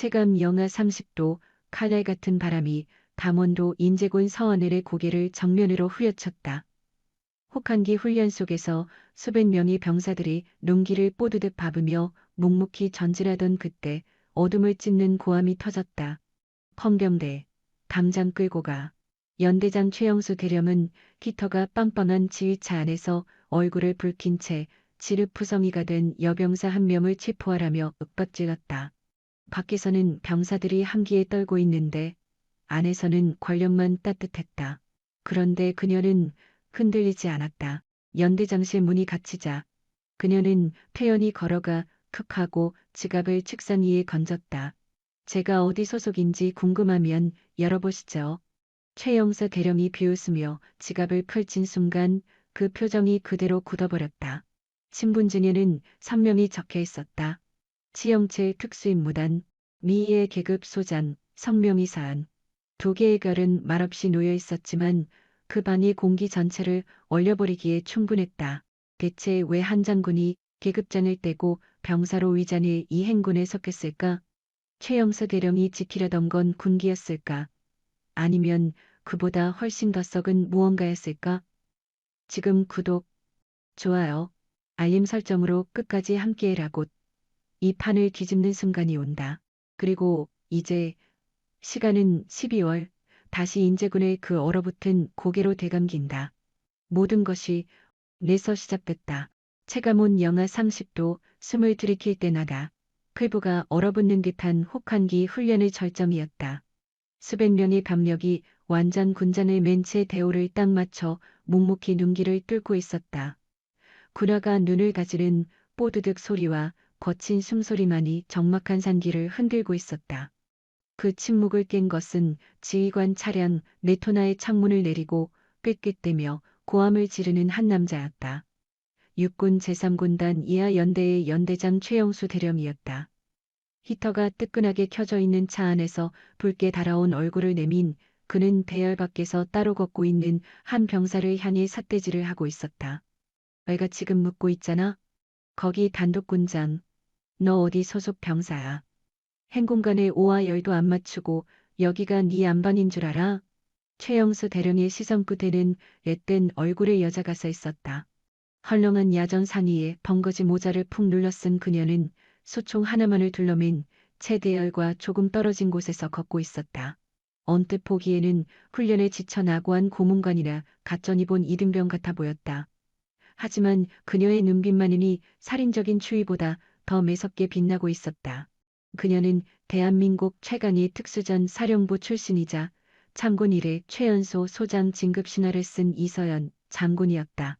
체감 영하 30도, 칼날 같은 바람이 담원도 인제군 서하늘의 고개를 정면으로 후려쳤다. 혹한기 훈련 속에서 수백 명의 병사들이 눈길을 뽀드득 밟으며 묵묵히 전진하던 그때 어둠을 찢는 고함이 터졌다. 헌병대, 당장 끌고 가. 연대장 최영수 대령은 히터가 빵빵한 지휘차 안에서 얼굴을 붉힌 채 지르푸성이가 된 여병사 한 명을 체포하라며 윽박질렀다. 밖에서는 병사들이 함기에 떨고 있는데 안에서는 권력만 따뜻했다. 그런데 그녀는 흔들리지 않았다. 연대장실 문이 닫히자 그녀는 퇴연히 걸어가 툭 하고 지갑을 책상 위에 건졌다. 제가 어디 소속인지 궁금하면 열어보시죠. 최영사 대령이 비웃으며 지갑을 펼친 순간 그 표정이 그대로 굳어버렸다. 신분증에는 선명히 적혀 있었다. 치영칠 특수임무단, 미의 계급 소장, 성명이 사안. 두 개의 별은 말없이 놓여 있었지만 그 방의 공기 전체를 얼려버리기에 충분했다. 대체 왜 한 장군이 계급장을 떼고 병사로 위장해 이 행군에 섰겠을까? 최영사 대령이 지키려던 건 군기였을까? 아니면 그보다 훨씬 더 썩은 무언가였을까? 지금 구독, 좋아요, 알림 설정으로 끝까지 함께해라고. 이 판을 뒤집는 순간이 온다. 그리고 이제 시간은 12월, 다시 인제군의 그 얼어붙은 고개로 되감긴다. 모든 것이 내서 시작됐다. 체감온 영하 30도, 숨을 들이킬 때마다 피부가 얼어붙는 듯한 혹한기 훈련의 절정이었다. 수백 명의 병력이 완전 군장을 맨 채 대오를 딱 맞춰 묵묵히 눈길을 뚫고 있었다. 군화가 눈을 가지는 뽀드득 소리와 거친 숨소리만이 적막한 산기를 흔들고 있었다. 그 침묵을 깬 것은 지휘관 차량 레토나의 창문을 내리고 꾀꾀대며 고함을 지르는 한 남자였다. 육군 제3군단 이하 연대의 연대장 최영수 대령이었다. 히터가 뜨끈하게 켜져 있는 차 안에서 붉게 달아온 얼굴을 내민 그는 대열 밖에서 따로 걷고 있는 한 병사를 향해 삿대질을 하고 있었다. 내가 지금 묻고 있잖아. 거기 단독군장. 너 어디 소속 병사야? 행군간에 오와 열도 안 맞추고 여기가 네 안방인 줄 알아? 최영수 대령의 시선 끝에는 앳된 얼굴의 여자가 서 있었다. 헐렁한 야전 상의에 벙거지 모자를 푹 눌러 쓴 그녀는 소총 하나만을 둘러맨 채대열과 조금 떨어진 곳에서 걷고 있었다. 언뜻 보기에는 훈련에 지쳐 나고한 고문관이라 갓전이 본 이등병 같아 보였다. 하지만 그녀의 눈빛만이니 살인적인 추위보다 더 매섭게 빛나고 있었다. 그녀는 대한민국 최강의 특수전 사령부 출신이자 참군 이래 최연소 소장 진급 신화를 쓴 이서연 장군이었다.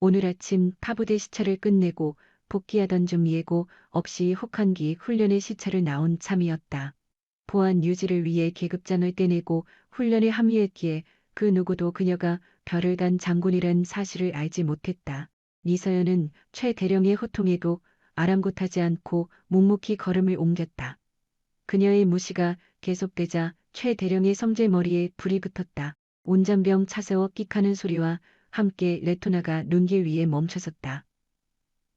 오늘 아침 파부대 시차를 끝내고 복귀하던 중 예고 없이 혹한기 훈련의 시차를 나온 참이었다. 보안 유지를 위해 계급장을 떼내고 훈련에 합류했기에 그 누구도 그녀가 별을 단 장군이란 사실을 알지 못했다. 이서연은 최 대령의 호통에도 아랑곳하지 않고 묵묵히 걸음을 옮겼다. 그녀의 무시가 계속되자 최 대령의 성재머리에 불이 붙었다. 운전병 차세워 끽하는 소리와 함께 레토나가 눈길 위에 멈춰섰다.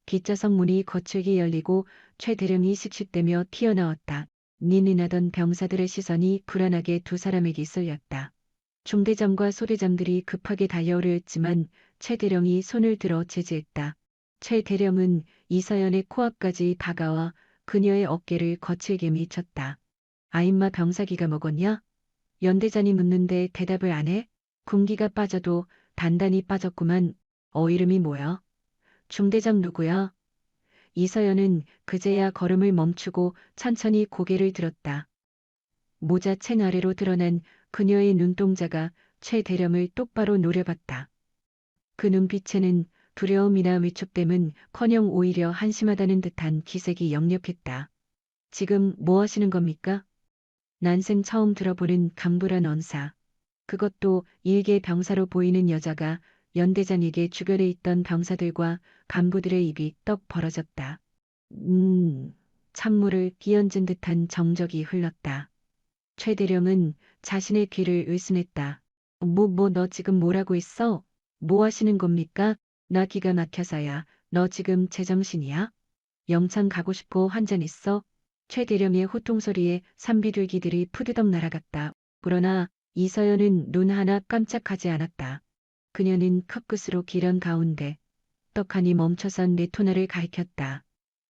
뒷좌석 문이 거칠게 열리고 최 대령이 씩씩대며 튀어나왔다. 니는하던 병사들의 시선이 불안하게 두 사람에게 쏠렸다. 중대장과 소대장들이 급하게 달려오려 했지만 최 대령이 손을 들어 제지했다. 최 대령은 이서연의 코앞까지 다가와 그녀의 어깨를 거칠게 밀쳤다. 아임마 병사기가 먹었냐? 연대장이 묻는데 대답을 안 해? 군기가 빠져도 단단히 빠졌구만. 이름이 뭐야? 중대장 누구야? 이서연은 그제야 걸음을 멈추고 천천히 고개를 들었다. 모자 챙 아래로 드러난 그녀의 눈동자가 최 대령을 똑바로 노려봤다. 그 눈빛에는 두려움이나 위축됨은커녕 오히려 한심하다는 듯한 기색이 역력했다. 지금 뭐 하시는 겁니까? 난생 처음 들어보는 강불한 언사. 그것도 일개 병사로 보이는 여자가 연대장에게 주변에 있던 병사들과 간부들의 입이 떡 벌어졌다. 찬물을 끼얹은 듯한 정적이 흘렀다. 최 대령은 자신의 귀를 을순했다. 너 지금 뭐라고 했어? 뭐 하시는 겁니까? 나 기가 막혀서야. 너 지금 제정신이야? 영창 가고 싶어 한 잔 있어? 최대령의 호통소리에 산비둘기들이 푸드덕 날아갔다. 그러나 이서연은 눈 하나 깜짝하지 않았다. 그녀는 컵끝으로 기련 가운데 떡하니 멈춰선 레토나를 가리켰다.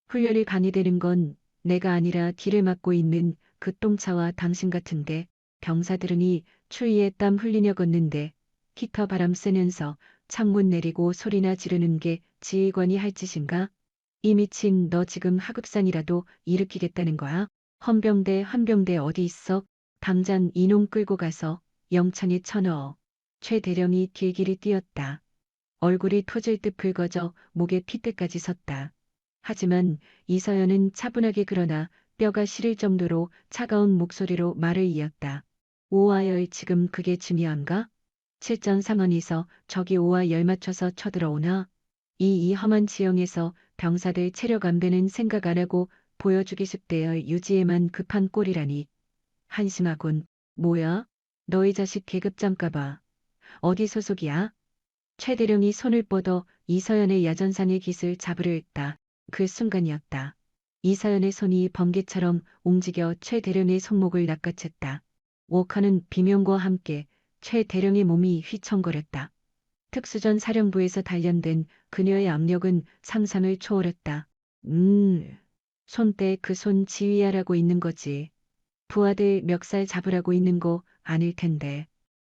훈련이 방해되는 건 내가 아니라 뒤를 맡고 있는 그 똥차와 당신 같은데 병사들은이 추위에 땀 흘리며 걷는데 히터 바람 쐬면서 창문 내리고 소리나 지르는 게 지휘관이 할 짓인가? 이 미친 너 지금 하급상이라도 일으키겠다는 거야? 헌병대 어디 있어? 당장 이놈 끌고 가서 영창에 쳐넣어. 최 대령이 길길이 뛰었다. 얼굴이 터질 듯 붉어져 목에 핏대까지 섰다. 하지만 이서연은 차분하게 그러나 뼈가 시릴 정도로 차가운 목소리로 말을 이었다. 오하열 지금 그게 중요한가? 실전 상황에서 적이 오와 열 맞춰서 쳐들어오나? 이 험한 지형에서 병사들 체력 안배는 생각 안 하고 보여주기 쉽대열 유지에만 급한 꼴이라니. 한심하군. 뭐야? 너희 자식 계급장까봐. 어디 소속이야? 최대령이 손을 뻗어 이서연의 야전상의 깃을 잡으려 했다. 그 순간이었다. 이서연의 손이 번개처럼 움직여 최대령의 손목을 낚아챘다. 워커는 비명과 함께 최대령의 몸이 휘청거렸다. 특수전 사령부에서 단련된 그녀의 압력은 상상을 초월했다. 손때 그 손 지휘하라고 있는 거지. 부하들 멱살 잡으라고 있는 거 아닐 텐데.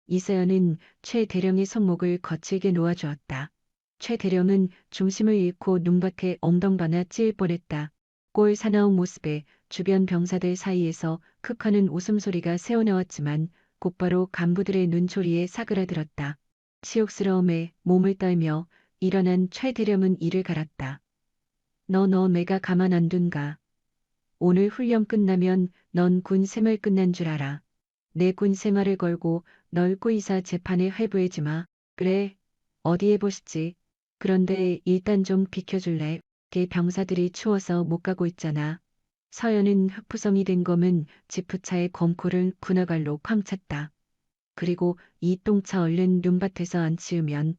이서연은 최 대령의 손목을 거칠게 놓아주었다. 최 대령은 중심을 잃고 눈밭에 엉덩방아 찔 뻔했다. 꼴 사나운 모습에 주변 병사들 사이에서 크하는 웃음소리가 새어나왔지만 곧바로 간부들의 눈초리에 사그라들었다. 치욕스러움에 몸을 떨며 일어난 최 대령은 이를 갈았다. 너 내가 가만 안 둔가. 오늘 훈련 끝나면 넌 군 생활 끝난 줄 알아. 내 군 생활을 걸고 널 꼬이사 재판에 회부하지 마. 그래. 어디 해보시지. 그런데 일단 좀 비켜줄래. 개 병사들이 추워서 못 가고 있잖아. 서연은 흑푸성이 된 검은 지프차의 검코를 군화갈로 쾅 찼다. 그리고 이 똥차 얼른 눈밭에서 안 치우면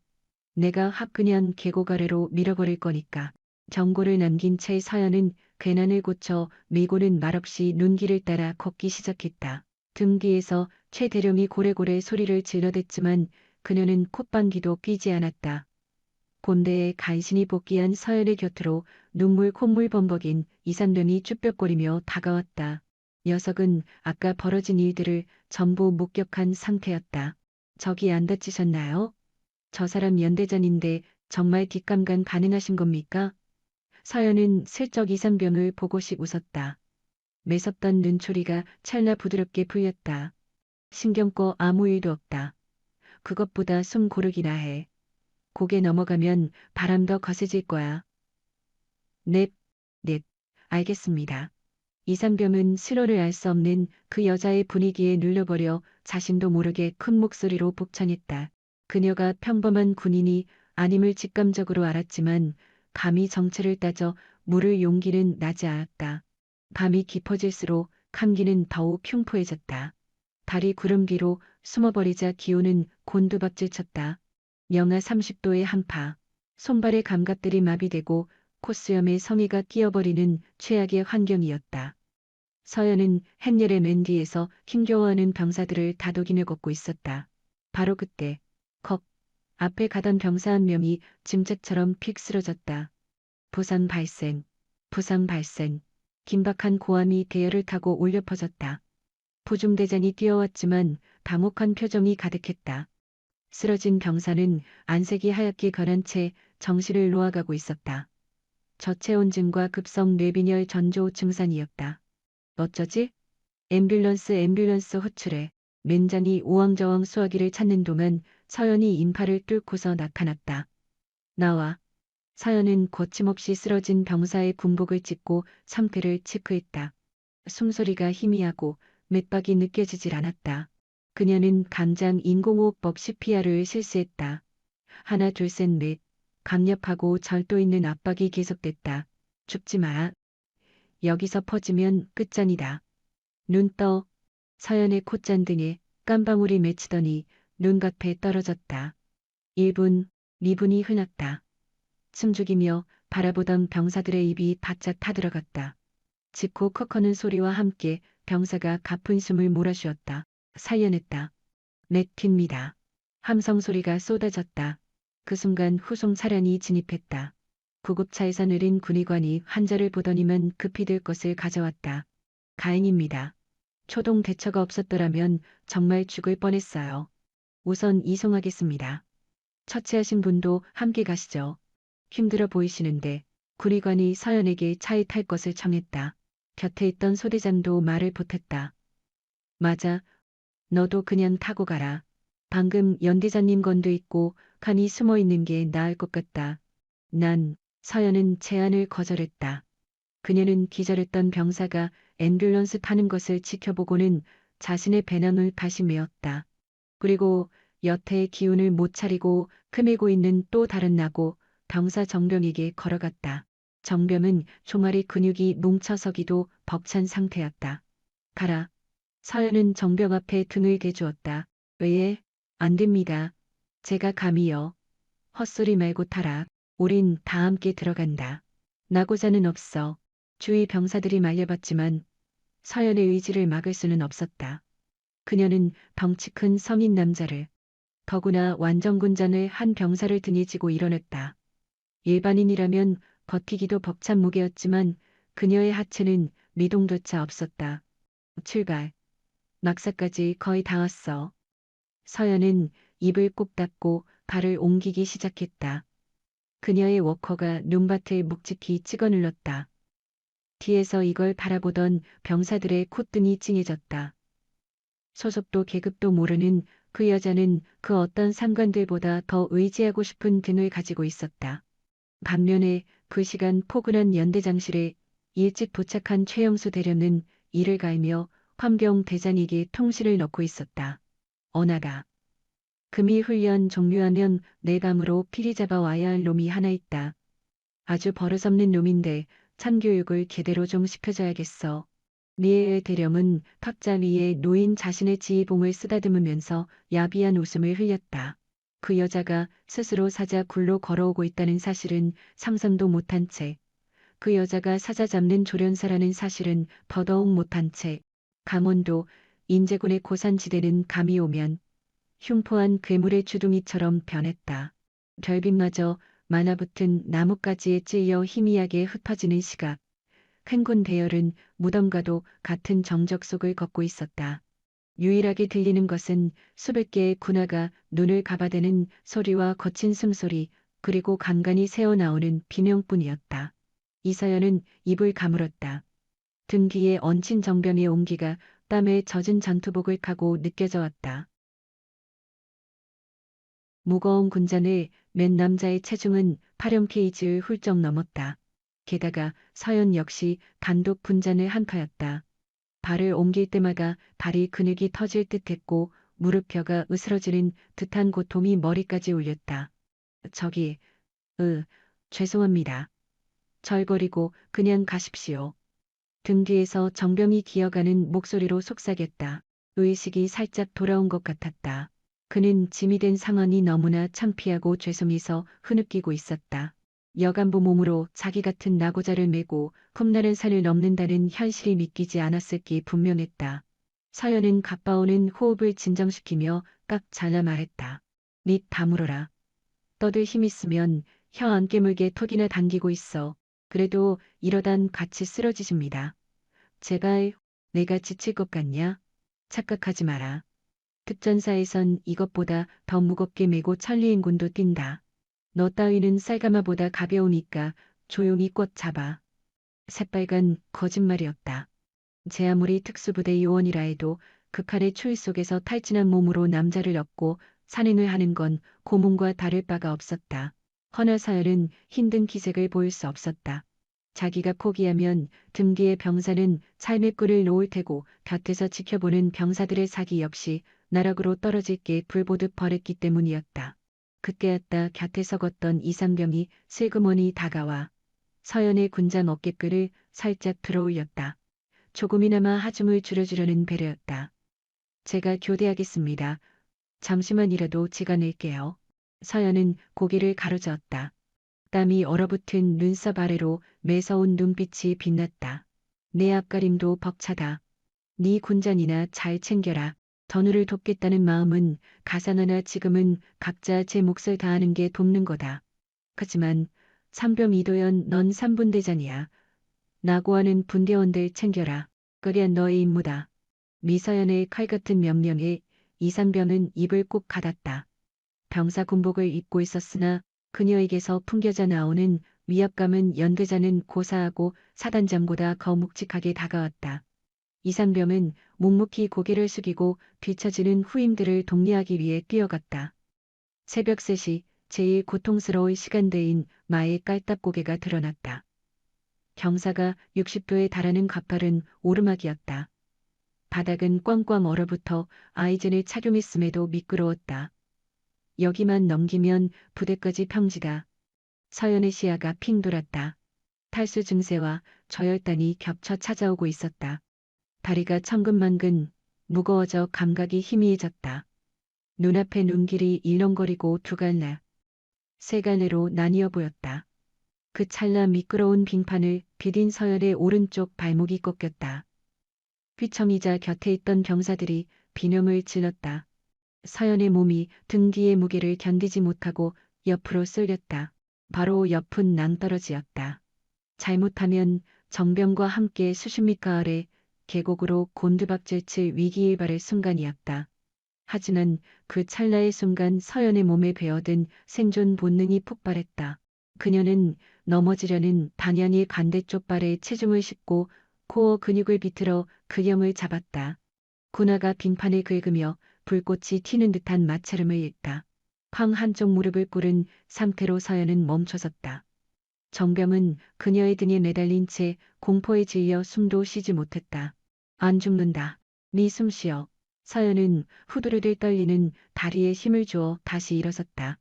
내가 화끈한 계곡 아래로 밀어버릴 거니까. 경고를 남긴 채 서연은 괜한을 고쳐 밀고는 말없이 눈길을 따라 걷기 시작했다. 등 뒤에서 최 대령이 고래고래 소리를 질러댔지만 그녀는 콧방귀도 뀌지 않았다. 본대에 간신히 복귀한 서연의 곁으로 눈물 콧물 범벅인 이산련이 쭈뼛거리며 다가왔다. 녀석은 아까 벌어진 일들을 전부 목격한 상태였다. 저기 안 다치셨나요? 저 사람 연대장인데 정말 뒷감간 가능하신 겁니까? 서연은 슬쩍 이상병을 보고씩 웃었다. 매섭던 눈초리가 찰나 부드럽게 풀렸다. 신경 꺼 아무 일도 없다. 그것보다 숨 고르기나 해. 고개 넘어가면 바람 더 거세질 거야. 넵, 넵, 알겠습니다. 이상병은 슬호를 알 수 없는 그 여자의 분위기에 눌려버려 자신도 모르게 큰 목소리로 복창했다. 그녀가 평범한 군인이 아님을 직감적으로 알았지만 감히 정체를 따져 물을 용기는 나지 않았다. 밤이 깊어질수록 감기는 더욱 흉포해졌다. 달이 구름 뒤로 숨어버리자 기온은 곤두박질 쳤다. 영하 30도의 한파. 손발의 감각들이 마비되고 콧수염에 성의가 끼어버리는 최악의 환경이었다. 서연은 햇열의 맨 뒤에서 힘겨워하는 병사들을 다독이며 걷고 있었다. 바로 그때 컥 앞에 가던 병사 한 명이 짐짝처럼 픽 쓰러졌다. 부상 발생. 부상 발생. 긴박한 고함이 대열을 타고 울려 퍼졌다. 부중대장이 뛰어왔지만 당혹한 표정이 가득했다. 쓰러진 병사는 안색이 하얗게 변한 채 정신을 놓아가고 있었다. 저체온증과 급성 뇌빈혈 전조 증상이었다. 어쩌지? 앰뷸런스 호출해. 맨장이 오왕저왕 수화기를 찾는 동안 서연이 인파를 뚫고서 나타났다. 나와. 서연은 거침없이 쓰러진 병사의 군복을 찢고 상태를 체크했다. 숨소리가 희미하고 맥박이 느껴지질 않았다. 그녀는 당장 인공호흡법 CPR을 실시했다. 하나 둘 셋 넷. 강력하고 절도 있는 압박이 계속됐다. 죽지 마. 여기서 퍼지면 끝장이다. 눈 떠. 서연의 콧잔등에 깜방울이 맺히더니 눈앞에 떨어졌다. 1분, 2분이 흘렀다. 숨죽이며 바라보던 병사들의 입이 바짝 타들어갔다. 직후 컥하는 소리와 함께 병사가 가쁜 숨을 몰아쉬었다. 살려냈다. 넷입니다. 함성 소리가 쏟아졌다. 그 순간 후송 차량이 진입했다. 구급차에서 내린 군의관이 환자를 보더니만 급히 들 것을 가져왔다. 다행입니다. 초동 대처가 없었더라면 정말 죽을 뻔했어요. 우선 이송하겠습니다. 처치하신 분도 함께 가시죠. 힘들어 보이시는데 군의관이 서연에게 차에 탈 것을 청했다. 곁에 있던 소대장도 말을 보탰다. 맞아. 너도 그냥 타고 가라. 방금 연대장님 건도 있고 간이 숨어 있는 게 나을 것 같다. 서연은 제안을 거절했다. 그녀는 기절했던 병사가 앰뷸런스 타는 것을 지켜보고는 자신의 배낭을 다시 메었다. 그리고 여태의 기운을 못 차리고 크매고 있는 또 다른 나고 병사 정병에게 걸어갔다. 정병은 종아리 근육이 뭉쳐서기도 벅찬 상태였다. 가라. 서연은 정병 앞에 등을 대주었다. 왜? 안 됩니다. 제가 감히요. 헛소리 말고 타라. 우린 다 함께 들어간다. 나고자는 없어. 주위 병사들이 말려봤지만 서연의 의지를 막을 수는 없었다. 그녀는 덩치 큰 성인 남자를, 더구나 완전군장을 한 병사를 등에 지고 일어났다. 일반인이라면 버티기도 벅찬 무게였지만 그녀의 하체는 미동조차 없었다. 출발. 막사까지 거의 다 왔어. 서연은 입을 꼭 닫고 발을 옮기기 시작했다. 그녀의 워커가 눈밭을 묵직히 찍어 눌렀다. 뒤에서 이걸 바라보던 병사들의 콧등이 찡해졌다. 소속도 계급도 모르는 그 여자는 그 어떤 상관들보다 더 의지하고 싶은 등을 가지고 있었다. 반면에 그 시간 포근한 연대장실에 일찍 도착한 최영수 대령은 이를 갈며 환경 대장에게 통실을 넣고 있었다. 언하다. 금이 훈련 종료하면 내 감으로 피리 잡아 와야 할 놈이 하나 있다. 아주 버릇없는 놈인데 참교육을 제대로 좀 시켜줘야겠어. 미에의 대령은 탁자 위에 놓인 자신의 지휘봉을 쓰다듬으면서 야비한 웃음을 흘렸다. 그 여자가 스스로 사자 굴로 걸어오고 있다는 사실은 상상도 못한 채, 그 여자가 사자 잡는 조련사라는 사실은 더더욱 못한 채, 강원도 인제군의 고산지대는 감이 오면 흉포한 괴물의 주둥이처럼 변했다. 별빛마저 많아붙은 나뭇가지에 찔려 희미하게 흩어지는 시각. 횡군 대열은 무덤과도 같은 정적 속을 걷고 있었다. 유일하게 들리는 것은 수백 개의 군화가 눈을 가바대는 소리와 거친 숨소리, 그리고 간간히 새어나오는 비명뿐이었다. 이서연은 입을 가물었다. 등 뒤에 얹힌 정병의 온기가 땀에 젖은 전투복을 타고 느껴져 왔다. 무거운 군잔을 맨 남자의 체중은 8형 kg를 훌쩍 넘었다. 게다가 서연 역시 단독 분잔을 한 터였다. 발을 옮길 때마다 다리 근육이 터질 듯했고 무릎뼈가 으스러지는 듯한 고통이 머리까지 울렸다. 저기, 죄송합니다. 절거리고 그냥 가십시오. 등 뒤에서 정병이 기어가는 목소리로 속삭였다. 의식이 살짝 돌아온 것 같았다. 그는 짐이 된 상황이 너무나 창피하고 죄송해서 흐느끼고 있었다. 여간부 몸으로 자기 같은 나고자를 메고 험난한 산을 넘는다는 현실이 믿기지 않았을 게 분명했다. 서연은 가빠오는 호흡을 진정시키며 깍 잘라 말했다. 립 다물어라. 떠들 힘 있으면 혀 안 깨물게 턱이나 당기고 있어. 그래도 이러단 같이 쓰러지십니다. 제발 내가 지칠 것 같냐? 착각하지 마라. 특전사에선 이것보다 더 무겁게 메고 천리행군도 뛴다. 너 따위는 쌀가마보다 가벼우니까 조용히 꽉 잡아. 새빨간 거짓말이었다. 제 아무리 특수부대 요원이라 해도 극한의 추위 속에서 탈진한 몸으로 남자를 업고 산행을 하는 건 고문과 다를 바가 없었다. 허나 사열은 힘든 기색을 보일 수 없었다. 자기가 포기하면 등 뒤에 병사는 삶의 꿀을 놓을 테고 곁에서 지켜보는 병사들의 사기 역시 나락으로 떨어질 게 불보듯 버렸기 때문이었다. 그때였다 곁에 걷던 이상병이 슬그머니 다가와 서연의 군장 어깨끈을 살짝 들어올렸다. 조금이나마 하중을 줄여주려는 배려였다. 제가 교대하겠습니다. 잠시만이라도 제가 낼게요. 서연은 고개를 가로저었다. 땀이 얼어붙은 눈썹 아래로 매서운 눈빛이 빛났다. 내 앞가림도 벅차다. 네 군잔이나 잘 챙겨라. 전우를 돕겠다는 마음은 가상하나 지금은 각자 제 몫을 다하는 게 돕는 거다. 그치만 삼병 이도연 넌 삼분대장이야. 나고하는 분대원들 챙겨라. 그게 너의 임무다. 미서연의 칼같은 명령에 이상병은 입을 꼭 닫았다. 병사 군복을 입고 있었으나 그녀에게서 풍겨져 나오는 위압감은 연대자는 고사하고 사단장보다 더 묵직하게 다가왔다. 이상병은 묵묵히 고개를 숙이고 뒤처지는 후임들을 독려하기 위해 뛰어갔다. 새벽 3시 제일 고통스러울 시간대인 마의 깔딱고개가 드러났다. 경사가 60도에 달하는 가파른 오르막이었다. 바닥은 꽝꽝 얼어붙어 아이젠을 착용했음에도 미끄러웠다. 여기만 넘기면 부대까지 평지다. 서연의 시야가 핑 돌았다. 탈수 증세와 저혈단이 겹쳐 찾아오고 있었다. 다리가 천근만근 무거워져 감각이 희미해졌다. 눈앞에 눈길이 일렁거리고 두 갈래, 세 갈래로 나뉘어 보였다. 그 찰나 미끄러운 빙판을 비딘 서연의 오른쪽 발목이 꺾였다. 휘청이자 곁에 있던 병사들이 비명을 질렀다. 서연의 몸이 등 뒤의 무게를 견디지 못하고 옆으로 쓸렸다. 바로 옆은 낭떠러지였다. 잘못하면 정병과 함께 수십 미터 아래 계곡으로 곤두박질 칠 위기일발의 순간이었다. 하지만 그 찰나의 순간 서연의 몸에 배어든 생존 본능이 폭발했다. 그녀는 넘어지려는 단연히 반대쪽 발에 체중을 싣고 코어 근육을 비틀어 근형을 잡았다. 군화가 빙판을 긁으며 불꽃이 튀는 듯한 마찰음을 읽다. 황 한쪽 무릎을 꿇은 상태로 서연은 멈춰섰다. 정병은 그녀의 등에 매달린 채 공포에 질려 숨도 쉬지 못했다. 안 죽는다. 네 숨 쉬어. 서연은 후두르들 떨리는 다리에 힘을 주어 다시 일어섰다.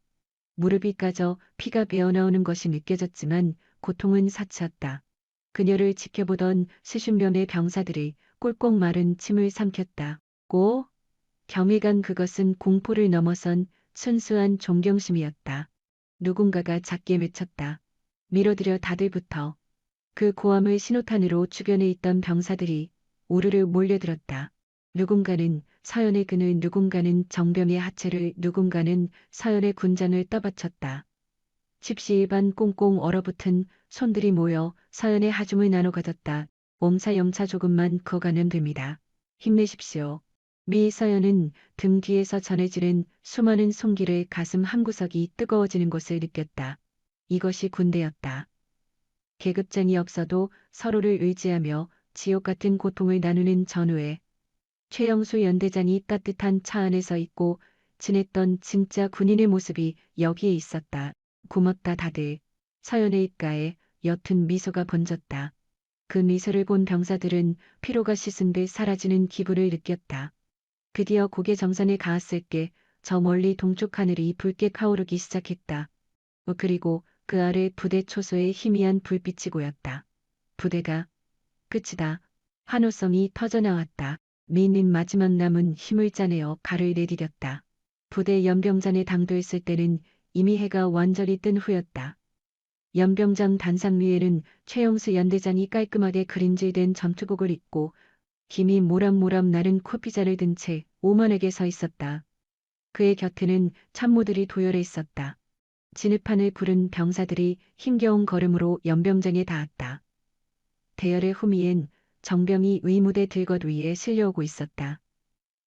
무릎이 까져 피가 배어나오는 것이 느껴졌지만 고통은 사치었다. 그녀를 지켜보던 수십 명의 병사들이 꼴꺽 마른 침을 삼켰다. 고 경외감 그것은 공포를 넘어선 순수한 존경심이었다. 누군가가 작게 외쳤다. 밀어들여 다들 붙어. 그 고함을 신호탄으로 주변에 있던 병사들이 우르르 몰려들었다. 누군가는 서연의 근을 누군가는 정병의 하체를 누군가는 서연의 군장을 떠받쳤다. 십시일반 꽁꽁 얼어붙은 손들이 모여 서연의 하중을 나눠 가졌다. 몸사염차 조금만 더 가면 됩니다. 힘내십시오. 미 서연은 등 뒤에서 전해지는 수많은 손길에 가슴 한구석이 뜨거워지는 것을 느꼈다. 이것이 군대였다. 계급장이 없어도 서로를 의지하며 지옥 같은 고통을 나누는 전후에 최영수 연대장이 따뜻한 차 안에 서 있고 지냈던 진짜 군인의 모습이 여기에 있었다. 고맙다 다들. 서연의 입가에 옅은 미소가 번졌다. 그 미소를 본 병사들은 피로가 씻은 듯 사라지는 기분을 느꼈다. 드디어 고개 정선에 닿았을 때 저 멀리 동쪽 하늘이 붉게 타오르기 시작했다. 그리고 그 아래 부대 초소에 희미한 불빛이 보였다. 부대가 끝이다. 환호성이 터져나왔다. 미는 마지막 남은 힘을 짜내어 발을 내디뎠다. 부대 연병장에 당도했을 때는 이미 해가 완전히 뜬 후였다. 연병장 단상 위에는 최영수 연대장이 깔끔하게 그림질된 전투복을 입고 김이 모락모락 나는 코피자를 든 채 오만하게 서 있었다. 그의 곁에는 참모들이 도열해 있었다. 진흙판을 부른 병사들이 힘겨운 걸음으로 연병장에 닿았다. 대열의 후미엔 정병이 의무대 들것 위에 실려오고 있었다.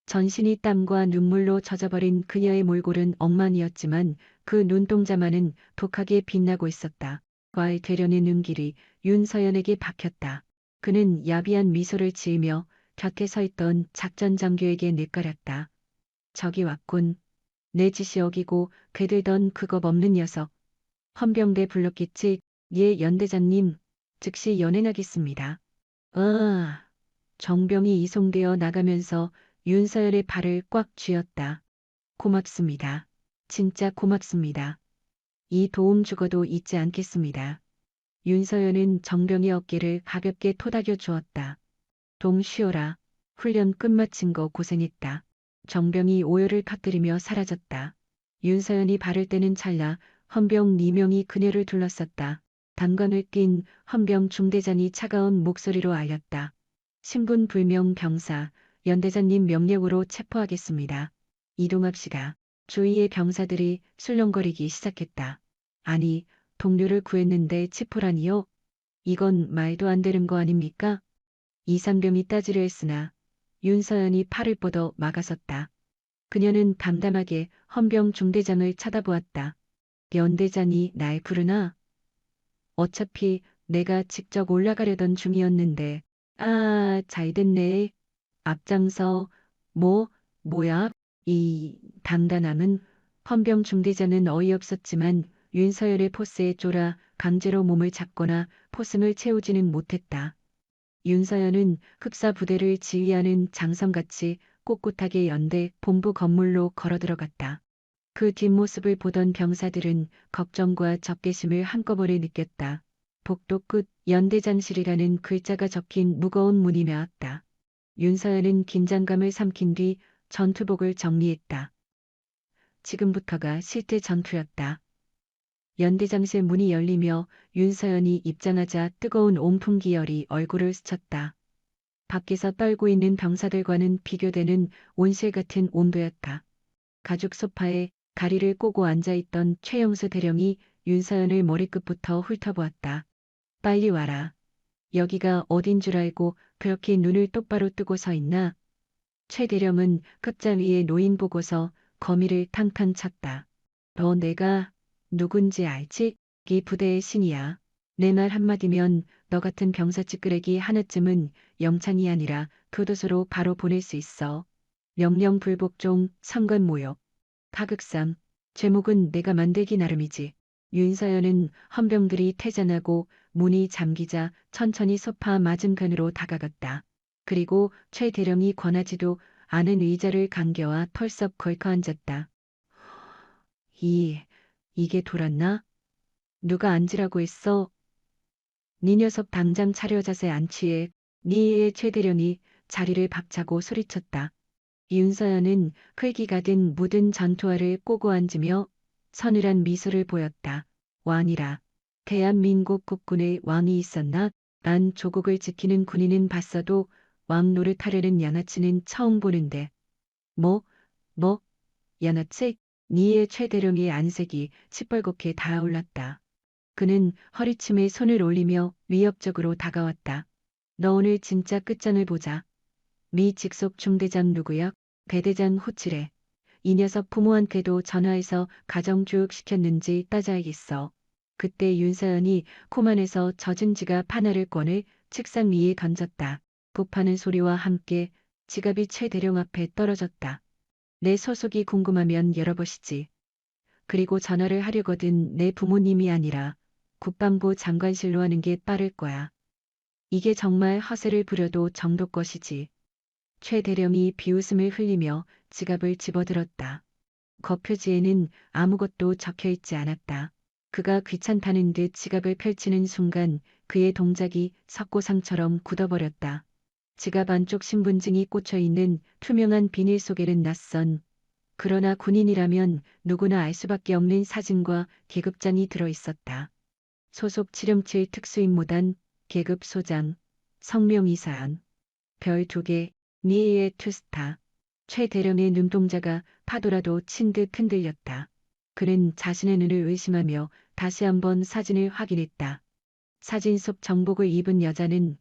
전신이 땀과 눈물로 젖어버린 그녀의 몰골은 엉망이었지만 그 눈동자만은 독하게 빛나고 있었다. 과의 되려는 눈길이 윤서연에게 박혔다. 그는 야비한 미소를 지으며 곁에 서 있던 작전 장교에게 내깔았다. 저기 왔군. 내 지시 어기고 괴들던 그겁 없는 녀석. 헌병대 불렀겠지. 예 연대장님. 즉시 연행하겠습니다. 정병이 이송되어 나가면서 윤서연의 발을 꽉 쥐었다. 고맙습니다. 진짜 고맙습니다. 이 도움 죽어도 잊지 않겠습니다. 윤서연은 정병의 어깨를 가볍게 토닥여 주었다. 동 쉬어라. 훈련 끝마친 거 고생했다. 정병이 오열을 터뜨리며 사라졌다. 윤서연이 발을 떼는 찰나 헌병 4명이 그녀를 둘러쌌다. 단건을 낀 헌병 중대장이 차가운 목소리로 알렸다. 신분불명 병사, 연대장님 명령으로 체포하겠습니다. 이동합시다. 주위의 병사들이 술렁거리기 시작했다. 아니, 동료를 구했는데 체포라니요? 이건 말도 안 되는 거 아닙니까? 이상병이 따지려 했으나 윤서연이 팔을 뻗어 막아섰다. 그녀는 담담하게 헌병 중대장을 쳐다보았다. 연대장이 날 부르나? 어차피 내가 직접 올라가려던 중이었는데. 아, 잘됐네. 앞장서. 뭐야? 이 단단함은. 헌병 중대장은 어이없었지만 윤서열의 포스에 쫄아 강제로 몸을 잡거나 포승을 채우지는 못했다. 윤서연은 흡사 부대를 지휘하는 장성같이 꼿꼿하게 연대 본부 건물로 걸어들어갔다. 그 뒷모습을 보던 병사들은 걱정과 적개심을 한꺼번에 느꼈다. 복도 끝 연대장실이라는 글자가 적힌 무거운 문이 메었다. 윤서연은 긴장감을 삼킨 뒤 전투복을 정리했다. 지금부터가 실제 전투였다. 연대장실 문이 열리며 윤서연이 입장하자 뜨거운 온풍기열이 얼굴을 스쳤다. 밖에서 떨고 있는 병사들과는 비교되는 온실 같은 온도였다. 가죽 소파에 다리를 꼬고 앉아있던 최영수 대령이 윤서연을 머리끝부터 훑어보았다. 빨리 와라. 여기가 어딘 줄 알고 그렇게 눈을 똑바로 뜨고 서 있나? 최 대령은 급자 위에 노인 보고서 거미를 탕탕 쳤다. 너 내가 누군지 알지? 이 부대의 신이야. 내 말 한마디면 너 같은 병사 찌끄레기 하나쯤은 영창이 아니라 교도소로 바로 보낼 수 있어. 명령 불복종 선관모욕. 하극상. 제목은 내가 만들기 나름이지. 윤서연은 헌병들이 퇴장하고 문이 잠기자 천천히 소파 맞은편으로 다가갔다. 그리고 최 대령이 권하지도 않은 의자를 간겨와 털썩 걸터 앉았다. 이게 돌았나? 누가 앉으라고 했어? 네 녀석 당장 차려 자세 안 취해. 니의 최 대령이 자리를 박차고 소리쳤다. 윤서연은 흘기가 든 묻은 전투화를 꼬고 앉으며 서늘한 미소를 보였다. 왕이라. 대한민국 국군의 왕이 있었나? 난 조국을 지키는 군인은 봤어도 왕 노릇하려는 양아치는 처음 보는데. 뭐? 양아치? 니의 최 대령의 안색이 시뻘겋게 달아올랐다. 그는 허리춤에 손을 올리며 위협적으로 다가왔다. 너 오늘 진짜 끝장을 보자. 미 직속 중대장 누구야? 배대장 호치래. 이 녀석 부모한테도 전화해서 가정교육 시켰는지 따져야겠어. 그때 윤서연이 코만에서 젖은 지갑 하나를 꺼내 책상 위에 던졌다. 굽하는 소리와 함께 지갑이 최 대령 앞에 떨어졌다. 내 소속이 궁금하면 열어보시지. 그리고 전화를 하려거든 내 부모님이 아니라 국방부 장관실로 하는 게 빠를 거야. 이게 정말 허세를 부려도 정도 것이지. 최 대령이 비웃음을 흘리며 지갑을 집어들었다. 겉표지에는 아무것도 적혀있지 않았다. 그가 귀찮다는 듯 지갑을 펼치는 순간 그의 동작이 석고상처럼 굳어버렸다. 지갑 안쪽 신분증이 꽂혀있는 투명한 비닐 속에는 낯선, 그러나 군인이라면 누구나 알 수밖에 없는 사진과 계급장이 들어있었다. 소속 707 특수임무단, 계급 소장, 성명 이사연, 별 2개, 니에의 투스타. 최 대령의 눈동자가 파도라도 친 듯 흔들렸다. 그는 자신의 눈을 의심하며 다시 한번 사진을 확인했다. 사진 속 정복을 입은 여자는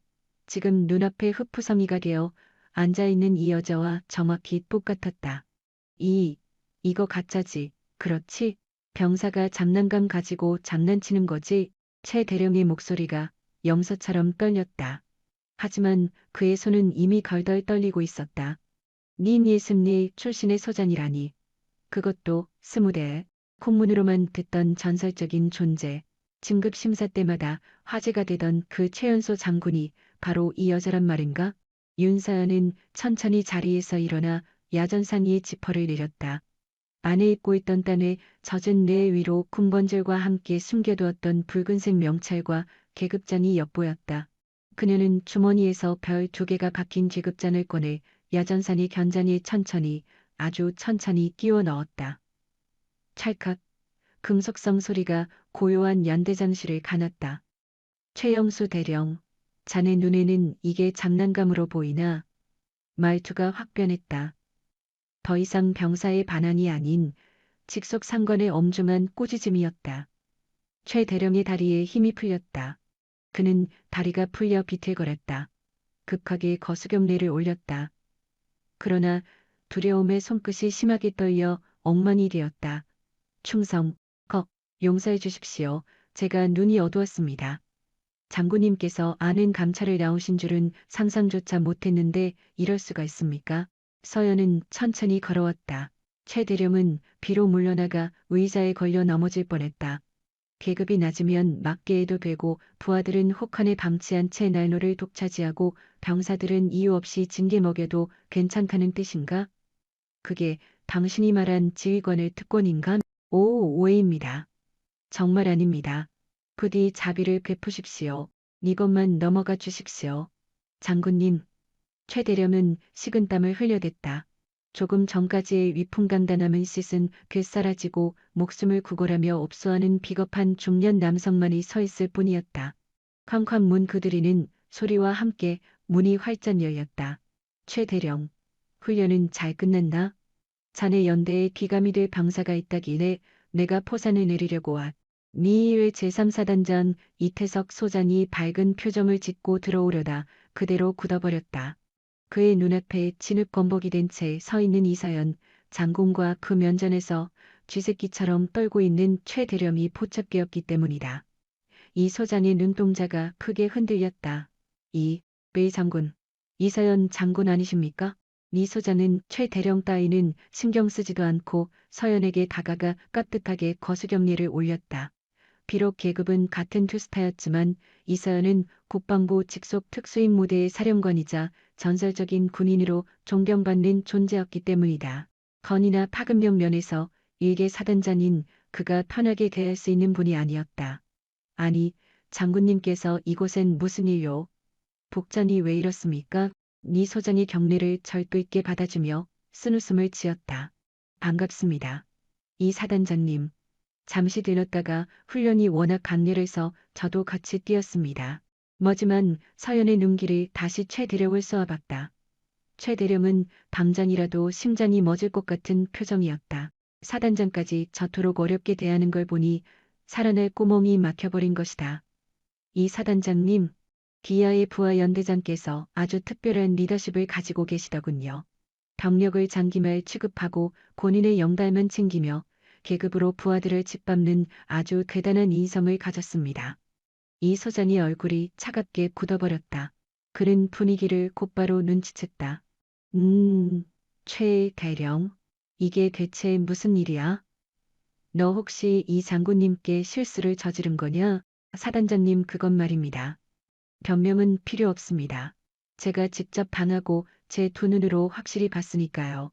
지금 눈앞에 흑푸성이가 되어 앉아있는 이 여자와 정확히 똑같았다. 이거 가짜지. 그렇지? 병사가 장난감 가지고 장난치는 거지? 최 대령의 목소리가 염소처럼 떨렸다. 하지만 그의 손은 이미 걸덜 떨리고 있었다. 닌 예습리 출신의 소장이라니. 그것도 20대. 콩문으로만 듣던 전설적인 존재. 진급 심사 때마다 화제가 되던 그 최연소 장군이 바로 이 여자란 말인가? 윤서연은 천천히 자리에서 일어나 야전상 위에 지퍼를 내렸다. 안에 입고 있던 딴에 젖은 뇌 위로 군번줄과 함께 숨겨두었던 붉은색 명찰과 계급장이 엿보였다. 그녀는 주머니에서 별 2개가 박힌 계급장을 꺼내 야전산이 견잔에 천천히, 아주 천천히 끼워 넣었다. 찰칵, 금속성 소리가 고요한 연대장실을 가눴다. 최영수 대령, 자네 눈에는 이게 장난감으로 보이나? 말투가 확 변했다. 더 이상 병사의 반항이 아닌 직속상관의 엄중한 꾸짖음이었다. 최 대령의 다리에 힘이 풀렸다. 그는 다리가 풀려 비틀거렸다. 급하게 거수경례를 올렸다. 그러나 두려움에 손끝이 심하게 떨려 엉망이 되었다. 충성, 용서해 주십시오. 제가 눈이 어두웠습니다. 장군님께서 아는 감찰을 나오신 줄은 상상조차 못했는데 이럴 수가 있습니까? 서연은 천천히 걸어왔다. 최 대령은 비로 물러나가 의자에 걸려 넘어질 뻔했다. 계급이 낮으면 막개해도 되고 부하들은 혹한에 방치한 채 난로를 독차지하고 병사들은 이유 없이 징계 먹여도 괜찮다는 뜻인가? 그게 당신이 말한 지휘관의 특권인가? 오, 오해입니다. 정말 아닙니다. 부디 자비를 베푸십시오. 이것만 넘어가 주십시오. 장군님, 최 대령은 식은땀을 흘려댔다. 조금 전까지의 위풍당당함은 씻은 괴사라지고 목숨을 구걸하며 ob소하는 비겁한 중년 남성만이 서 있을 뿐이었다. 쾅쾅 문 그들이는 소리와 함께 문이 활짝 열렸다. 최 대령, 훈련은 잘 끝났나? 자네 연대에 귀감이 될 병사가 있다기에 내가 포산을 내리려고 왔. 미일 제3사단장 이태석 소장이 밝은 표정을 짓고 들어오려다 그대로 굳어버렸다. 그의 눈앞에 진흙 범벅이 된 채 서 있는 이서연 장군과 그 면전에서 쥐새끼처럼 떨고 있는 최 대령이 포착되었기 때문이다. 이 소장의 눈동자가 크게 흔들렸다. 배 장군, 이서연 장군 아니십니까? 이 소장은 최 대령 따위는 신경 쓰지도 않고 서연에게 다가가 깍듯하게 거수경례를 올렸다. 비록 계급은 같은 투스타였지만 이서연은 국방부 직속 특수임무대의 사령관이자 전설적인 군인으로 존경받는 존재였기 때문이다. 건이나 파급력 면에서 일개 사단장인 그가 편하게 대할 수 있는 분이 아니었다. 아니, 장군님께서 이곳엔 무슨 일로? 복장이 왜 이렇습니까? 니 소장이 경례를 절도 있게 받아주며 쓴웃음을 지었다. 반갑습니다. 이 사단장님. 잠시 들렀다가 훈련이 워낙 강렬해서 저도 같이 뛰었습니다. 머지만 서연의 눈길이 다시 최 대령을 쏘아봤다. 최 대령은 당장이라도 심장이 멎을 것 같은 표정이었다. 사단장까지 저토록 어렵게 대하는 걸 보니 살아날 구멍이 막혀버린 것이다. 이 사단장님, 기아의 부하 연대장께서 아주 특별한 리더십을 가지고 계시더군요. 병력을 장기말 취급하고 본인의 영달만 챙기며 계급으로 부하들을 짓밟는 아주 대단한 인성을 가졌습니다. 이 소장의 얼굴이 차갑게 굳어버렸다. 그는 분위기를 곧바로 눈치챘다. 최 대령, 이게 대체 무슨 일이야? 너 혹시 이 장군님께 실수를 저지른 거냐? 사단장님 그것 말입니다. 변명은 필요 없습니다. 제가 직접 당하고 제 두 눈으로 확실히 봤으니까요.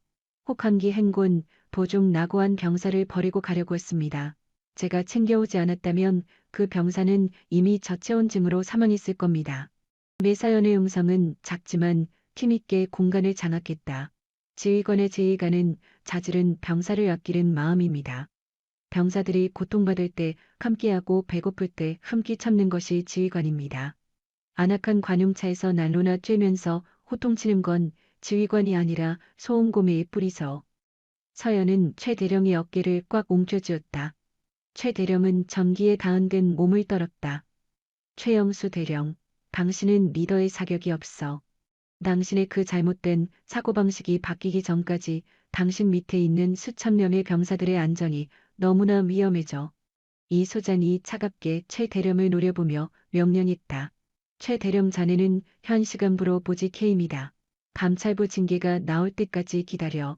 혹한기 행군 보종 낙오한 병사를 버리고 가려고 했습니다. 제가 챙겨오지 않았다면 그 병사는 이미 저체온 증으로 사망했을 겁니다. 매사연의 음성은 작지만 힘있게 공간을 장악했다. 지휘관의 지휘관은 자질은 병사를 아끼는 마음입니다. 병사들이 고통받을 때 함께하고 배고플 때 함께 참는 것이 지휘관입니다. 안악한 관용차에서 난로나 쬐면서 호통치는 건 지휘관이 아니라 소음고매의 뿌리서. 서연은 최 대령의 어깨를 꽉 움켜쥐었다. 최 대령은 전기에 다은된 몸을 떨었다. 최영수 대령, 당신은 리더의 자격이 없어. 당신의 그 잘못된 사고방식이 바뀌기 전까지 당신 밑에 있는 수천 명의 병사들의 안전이 너무나 위험해져. 이 소장이 차갑게 최 대령을 노려보며 명령했다. 최 대령 자네는 현 시간부로 보직 해임이다. 감찰부 징계가 나올 때까지 기다려.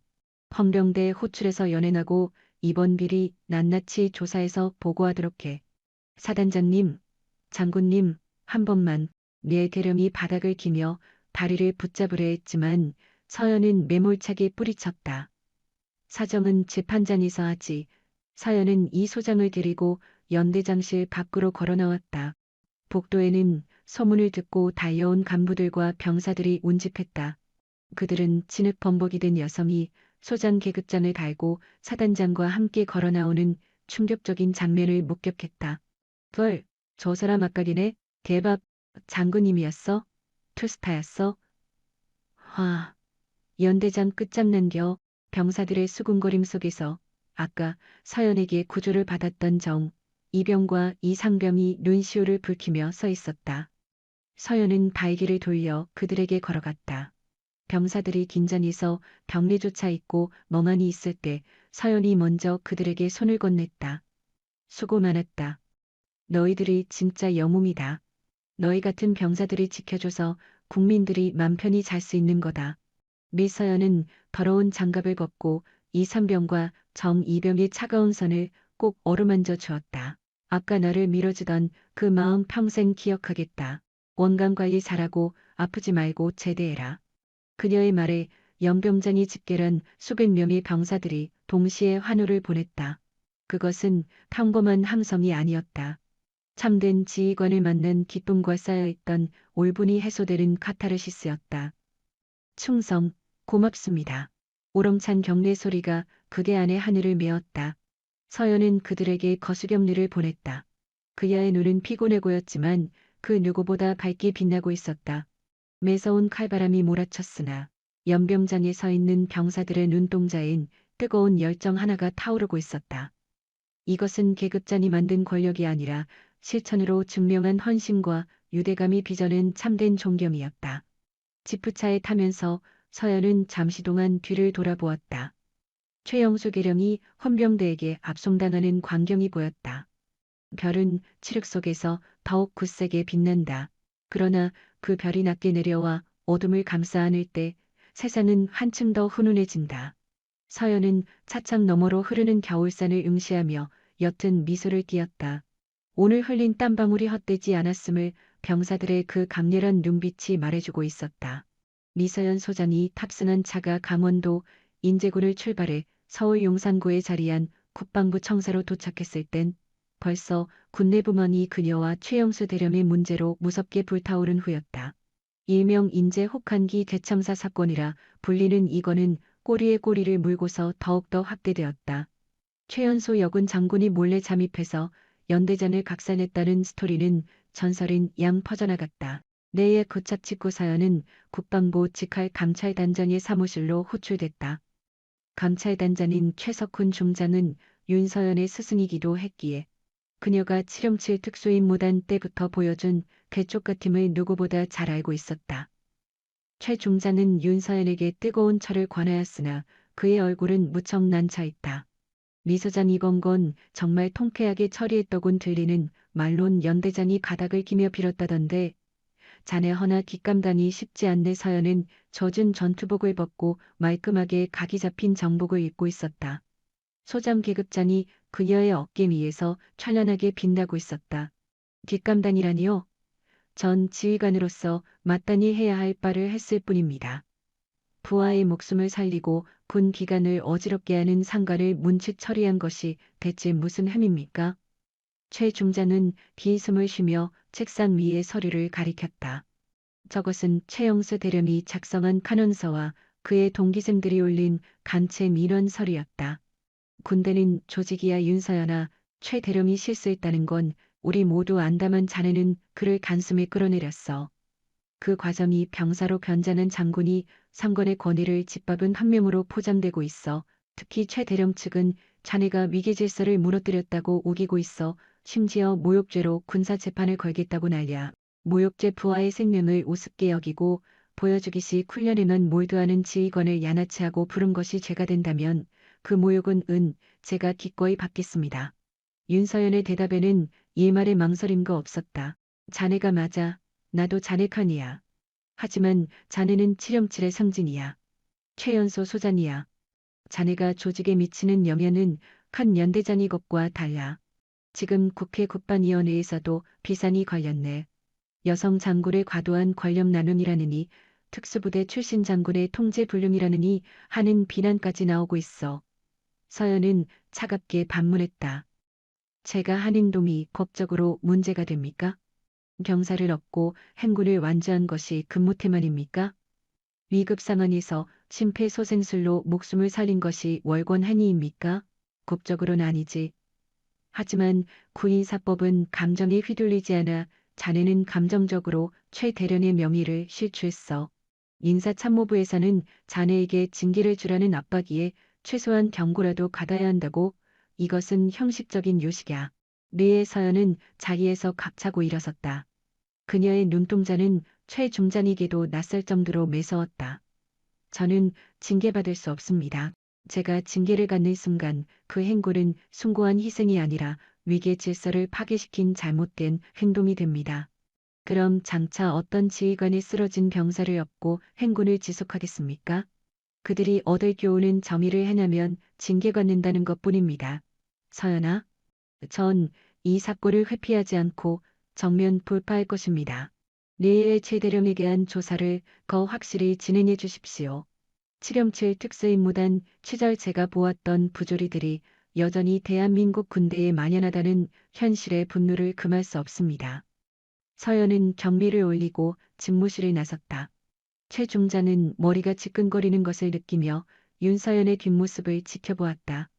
헌병대 호출해서 연행하고 이번 비리 낱낱이 조사해서 보고하도록 해. 사단장님, 장군님, 한 번만. 내 대령이 바닥을 기며 다리를 붙잡으려 했지만 서연은 매몰차게 뿌리쳤다. 사정은 재판장에서 하지. 서연은 이 소장을 데리고 연대장실 밖으로 걸어 나왔다. 복도에는 소문을 듣고 달려온 간부들과 병사들이 운집했다. 그들은 진흙 범벅이 된 여성이 소장 계급장을 달고 사단장과 함께 걸어 나오는 충격적인 장면을 목격했다. 저 사람 아까리네. 대박, 장군님이었어? 투스타였어? 와, 연대장 끝장난겨. 병사들의 수군거림 속에서 아까 서연에게 구조를 받았던 이병과 이상병이 눈시울을 붉히며 서 있었다. 서연은 발길을 돌려 그들에게 걸어갔다. 병사들이 긴장해서 병리조차 잊고 멍하니 있을 때 서연이 먼저 그들에게 손을 건넸다. 수고 많았다. 너희들이 진짜 영웅이다. 너희 같은 병사들이 지켜줘서 국민들이 맘 편히 잘 수 있는 거다. 미서연은 더러운 장갑을 벗고 이삼병과 정이병의 차가운 손을 꼭 어루만져 주었다. 아까 나를 밀어주던 그 마음 평생 기억하겠다. 원강관리 잘하고 아프지 말고 제대해라. 그녀의 말에 연병장이 집결한 수백 명의 병사들이 동시에 환호를 보냈다. 그것은 평범한 함성이 아니었다. 참된 지휘관을 만난 기쁨과 쌓여있던 올분이 해소되는 카타르시스였다. 충성, 고맙습니다. 우렁찬 경례 소리가 그게 안의 하늘을 메웠다. 서연은 그들에게 거수경례를 보냈다. 그녀의 눈은 피곤해 보였지만 그 누구보다 밝게 빛나고 있었다. 매서운 칼바람이 몰아쳤으나 연병장에 서 있는 병사들의 눈동자엔 뜨거운 열정 하나가 타오르고 있었다. 이것은 계급장이 만든 권력이 아니라 실천으로 증명한 헌신과 유대감이 빚어낸 참된 존경이었다. 지프차에 타면서 서연은 잠시 동안 뒤를 돌아보았다. 최영수 계령이 헌병대에게 압송당하는 광경이 보였다. 별은 칠흑 속에서 더욱 굳세게 빛난다. 그러나 그 별이 낮게 내려와 어둠을 감싸 안을 때 세상은 한층 더 훈훈해진다. 서연은 차창 너머로 흐르는 겨울산을 응시하며 옅은 미소를 띄었다. 오늘 흘린 땀방울이 헛되지 않았음을 병사들의 그 강렬한 눈빛이 말해주고 있었다. 미서연 소장이 탑승한 차가 강원도 인제군을 출발해 서울 용산구에 자리한 국방부 청사로 도착했을 땐 벌써 군내부먼이 그녀와 최영수 대령의 문제로 무섭게 불타오른 후였다. 일명 인제 혹한기 대참사 사건이라 불리는 이거는 꼬리에 꼬리를 물고서 더욱더 확대되었다. 최연소 여군 장군이 몰래 잠입해서 연대장을 각산했다는 스토리는 전설인 양 퍼져나갔다. 내의 고착 직후 사연은 국방부 직할 감찰단장의 사무실로 호출됐다. 감찰단장인 최석훈 중장은 윤서연의 스승이기도 했기에 그녀가 707 특수임무단 때부터 보여준 괴쪽같음을 누구보다 잘 알고 있었다. 최 중장은 윤서연에게 뜨거운 철을 권하였으나 그의 얼굴은 무척 난처했다. 미소장 이번 건 정말 통쾌하게 처리했더군 들리는 말론 연대장이 가닥을 끼며 빌었다던데 자네 허나 뒷감당이 쉽지 않네. 서연은 젖은 전투복을 벗고 말끔하게 각이 잡힌 정복을 입고 있었다. 소장 계급장이 그녀의 어깨 위에서 찬란하게 빛나고 있었다. 뒷감당이라니요? 전 지휘관으로서 마땅히 해야 할 바를 했을 뿐입니다. 부하의 목숨을 살리고 군 기관을 어지럽게 하는 상관을 문책 처리한 것이 대체 무슨 흠입니까? 최 중장은 비숨을 쉬며 책상 위에 서류를 가리켰다. 저것은 최영수 대령이 작성한 간원서와 그의 동기생들이 올린 간체 민원 서류였다. 군대는 조직이야. 윤서연아, 최 대령이 실수했다는 건 우리 모두 안다만 자네는 그를 간숨에 끌어내렸어. 그 과정이 병사로 변장한 장군이 상권의 권위를 짓밟은 함명으로 포장되고 있어. 특히 최 대령 측은 자네가 위계질서를 무너뜨렸다고 우기고 있어. 심지어 모욕죄로 군사재판을 걸겠다고 난리야. 모욕죄 부하의 생명을 우습게 여기고 보여주기식 훈련에만 몰두하는 지휘관을 야나치 하고 부른 것이 죄가 된다면 그 모욕은 제가 기꺼이 받겠습니다. 윤서연의 대답에는 일말의 망설임도 없었다. 자네가 맞아. 나도 자네 편이야. 하지만 자네는 707의 상징이야. 최연소 소장이야. 자네가 조직에 미치는 영향은 한 연대장이 것과 달라. 지금 국회 국방위원회에서도 비산이 걸렸네. 여성 장군의 과도한 권력 나눔이라느니 특수부대 출신 장군의 통제 불능이라느니 하는 비난까지 나오고 있어. 서연은 차갑게 반문했다. 제가 한 행동이 법적으로 문제가 됩니까? 병사를 얻고 행군을 완주한 것이 근무태만입니까? 위급 상황에서 심폐소생술로 목숨을 살린 것이 월권 행위입니까? 법적으로는 아니지. 하지만 구인사법은 감정에 휘둘리지 않아 자네는 감정적으로 최 대련의 명의를 실추했어. 인사참모부에서는 자네에게 징계를 주라는 압박이에 최소한 경고라도 받아야 한다고. 이것은 형식적인 요식이야. 뇌의 서연은 자리에서 갑자고 일어섰다. 그녀의 눈동자는 최 중장에게도 낯설 정도로 매서웠다. 저는 징계받을 수 없습니다. 제가 징계를 갖는 순간 그 행골은 숭고한 희생이 아니라 위계 질서를 파괴시킨 잘못된 행동이 됩니다. 그럼 장차 어떤 지휘관이 쓰러진 병사를 업고 행군을 지속하겠습니까? 그들이 얻을 교훈은 정의를 행하면 징계받는다는 것뿐입니다. 서연아, 전 이 사건을 회피하지 않고 정면 돌파할 것입니다. 내일 최대령에게 한 조사를 더 확실히 진행해 주십시오. 707 특수임무단 시절 제가 보았던 부조리들이 여전히 대한민국 군대에 만연하다는 현실의 분노를 금할 수 없습니다. 서연은 경미를 올리고 집무실을 나섰다. 최 중장은 머리가 지끈거리는 것을 느끼며 윤서연의 뒷모습을 지켜보았다.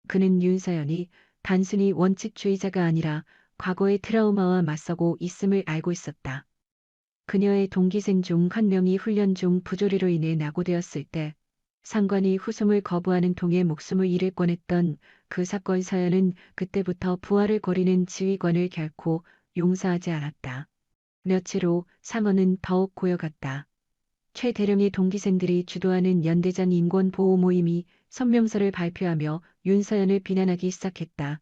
그는 윤서연이 단순히 원칙주의자가 아니라 과거의 트라우마와 맞서고 있음을 알고 있었다. 그녀의 동기생 중 한 명이 훈련 중 부조리로 인해 낙오되었을 때 상관이 후송을 거부하는 통에 목숨을 잃을 뻔했던 그 사건. 서연은 그때부터 부하를 거리는 지휘관을 결코 용서하지 않았다. 며칠 후 상황은 더욱 고여갔다. 최 대령의 동기생들이 주도하는 연대장 인권보호 모임이 성명서를 발표하며 윤서연을 비난하기 시작했다.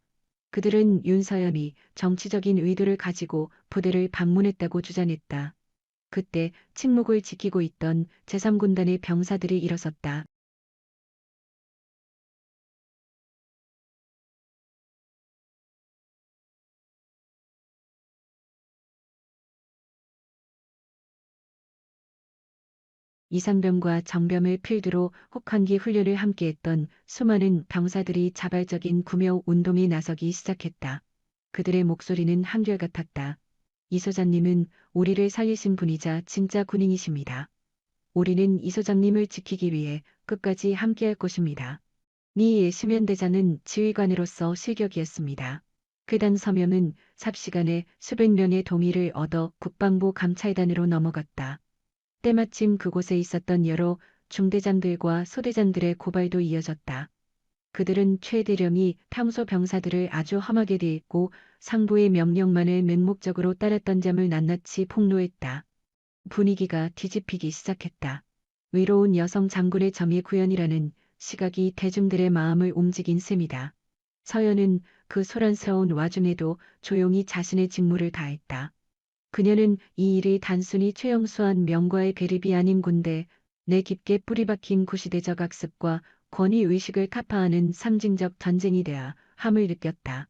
그들은 윤서연이 정치적인 의도를 가지고 부대를 방문했다고 주장했다. 그때 침묵을 지키고 있던 제3군단의 병사들이 일어섰다. 이상병과 정병을 필두로 혹한기 훈련을 함께했던 수많은 병사들이 자발적인 구며 운동에 나서기 시작했다. 그들의 목소리는 한결같았다. 이 소장님은 우리를 살리신 분이자 진짜 군인이십니다. 우리는 이 소장님을 지키기 위해 끝까지 함께할 것입니다. 니 예시면대장은 지휘관으로서 실격이었습니다. 그당 서명은 삽시간에 수백 명의 동의를 얻어 국방부 감찰단으로 넘어갔다. 때마침 그곳에 있었던 여러 중대장들과 소대장들의 고발도 이어졌다. 그들은 최 대령이 평소 병사들을 아주 험하게 대했고 상부의 명령만을 맹목적으로 따랐던 점을 낱낱이 폭로했다. 분위기가 뒤집히기 시작했다. 외로운 여성 장군의 점의 구현이라는 시각이 대중들의 마음을 움직인 셈이다. 서연은 그 소란스러운 와중에도 조용히 자신의 직무를 다했다. 그녀는 이 일이 단순히 최영수한 명과의 대립이 아닌 군대 내 깊게 뿌리박힌 구시대적 악습과 권위의식을 타파하는 상징적 전쟁이 되어 함을 느꼈다.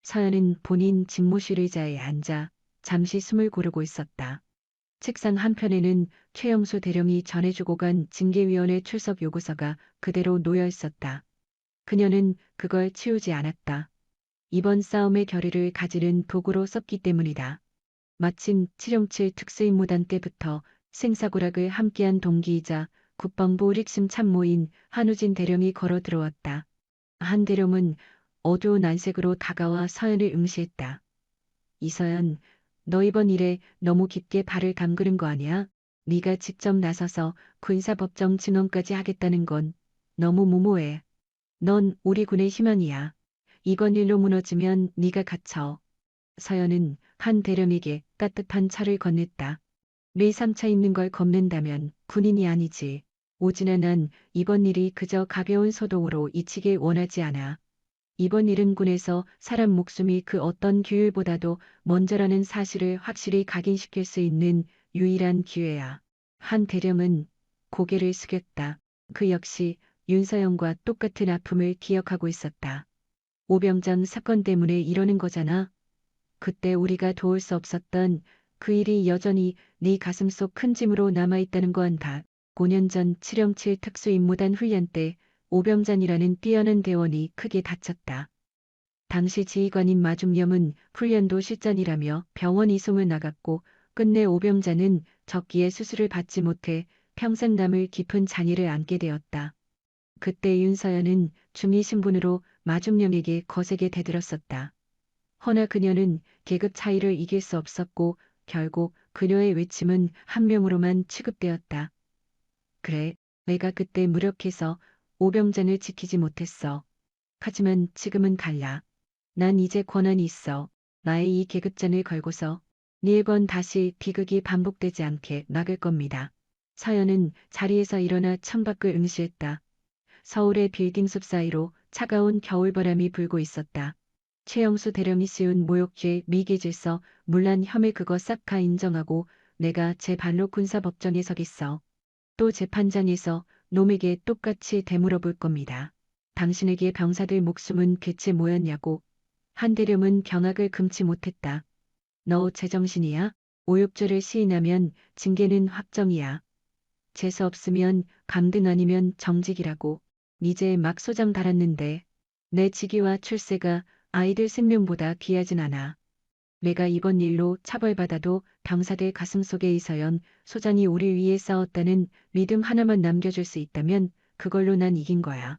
서연은 본인 직무실 의자에 앉아 잠시 숨을 고르고 있었다. 책상 한편에는 최영수 대령이 전해주고 간 징계위원회 출석 요구서가 그대로 놓여 있었다. 그녀는 그걸 치우지 않았다. 이번 싸움의 결의를 가지는 도구로 썼기 때문이다. 마침 707 특수임무단 때부터 생사고락을 함께한 동기이자 국방부 핵심 참모인 한우진 대령이 걸어 들어왔다. 한 대령은 어두운 안색으로 다가와 서연을 응시했다. 이서연, 너 이번 일에 너무 깊게 발을 담그는 거 아니야? 네가 직접 나서서 군사법정 진원까지 하겠다는 건 너무 무모해. 넌 우리 군의 희망이야. 이번 일로 무너지면 네가 갇혀. 서연은 한 대령에게 따뜻한 차를 건넸다. 뇌 상처 있는 걸 겁낸다면 군인이 아니지. 오진아, 난 이번 일이 그저 가벼운 소동으로 잊히길 원하지 않아. 이번 일은 군에서 사람 목숨이 그 어떤 규율보다도 먼저라는 사실을 확실히 각인시킬 수 있는 유일한 기회야. 한 대령은 고개를 숙였다. 그 역시 윤서영과 똑같은 아픔을 기억하고 있었다. 오병장 사건 때문에 이러는 거잖아. 그때 우리가 도울 수 없었던 그 일이 여전히 네 가슴속 큰 짐으로 남아있다는 거 안다. 5년 전 707 특수임무단 훈련 때 오병잔이라는 뛰어난 대원이 크게 다쳤다. 당시 지휘관인 마중염은 훈련도 실전이라며 병원 이송을 나갔고 끝내 오병잔은 적기에 수술을 받지 못해 평생 남을 깊은 잔해를 안게 되었다. 그때 윤서연은 중위 신분으로 마중염에게 거세게 대들었었다. 허나 그녀는 계급 차이를 이길 수 없었고 결국 그녀의 외침은 한 명으로만 취급되었다. 그래, 내가 그때 무력해서 오병장을 지키지 못했어. 하지만 지금은 달라. 난 이제 권한이 있어. 나의 이 계급잔을 걸고서 네번 다시 비극이 반복되지 않게 막을 겁니다. 서연은 자리에서 일어나 창밖을 응시했다. 서울의 빌딩 숲 사이로 차가운 겨울바람이 불고 있었다. 최영수 대령이 씌운 모욕죄 미기질서 물란 혐의 그거 싹 다 인정하고 내가 제 발로 군사법정에 서겠어. 또 재판장에서 놈에게 똑같이 되물어 볼 겁니다. 당신에게 병사들 목숨은 대체 뭐였냐고. 한대령은 경악을 금치 못했다. 너 제정신이야? 오욕죄를 시인하면 징계는 확정이야. 재수 없으면 감등 아니면 정직이라고. 이제 막 소장 달았는데 내 직위와 출세가 아이들 생명보다 귀하진 않아. 내가 이번 일로 처벌받아도 병사들 가슴속에 이서연 소장이 우리 위해 싸웠다는 믿음 하나만 남겨줄 수 있다면 그걸로 난 이긴 거야.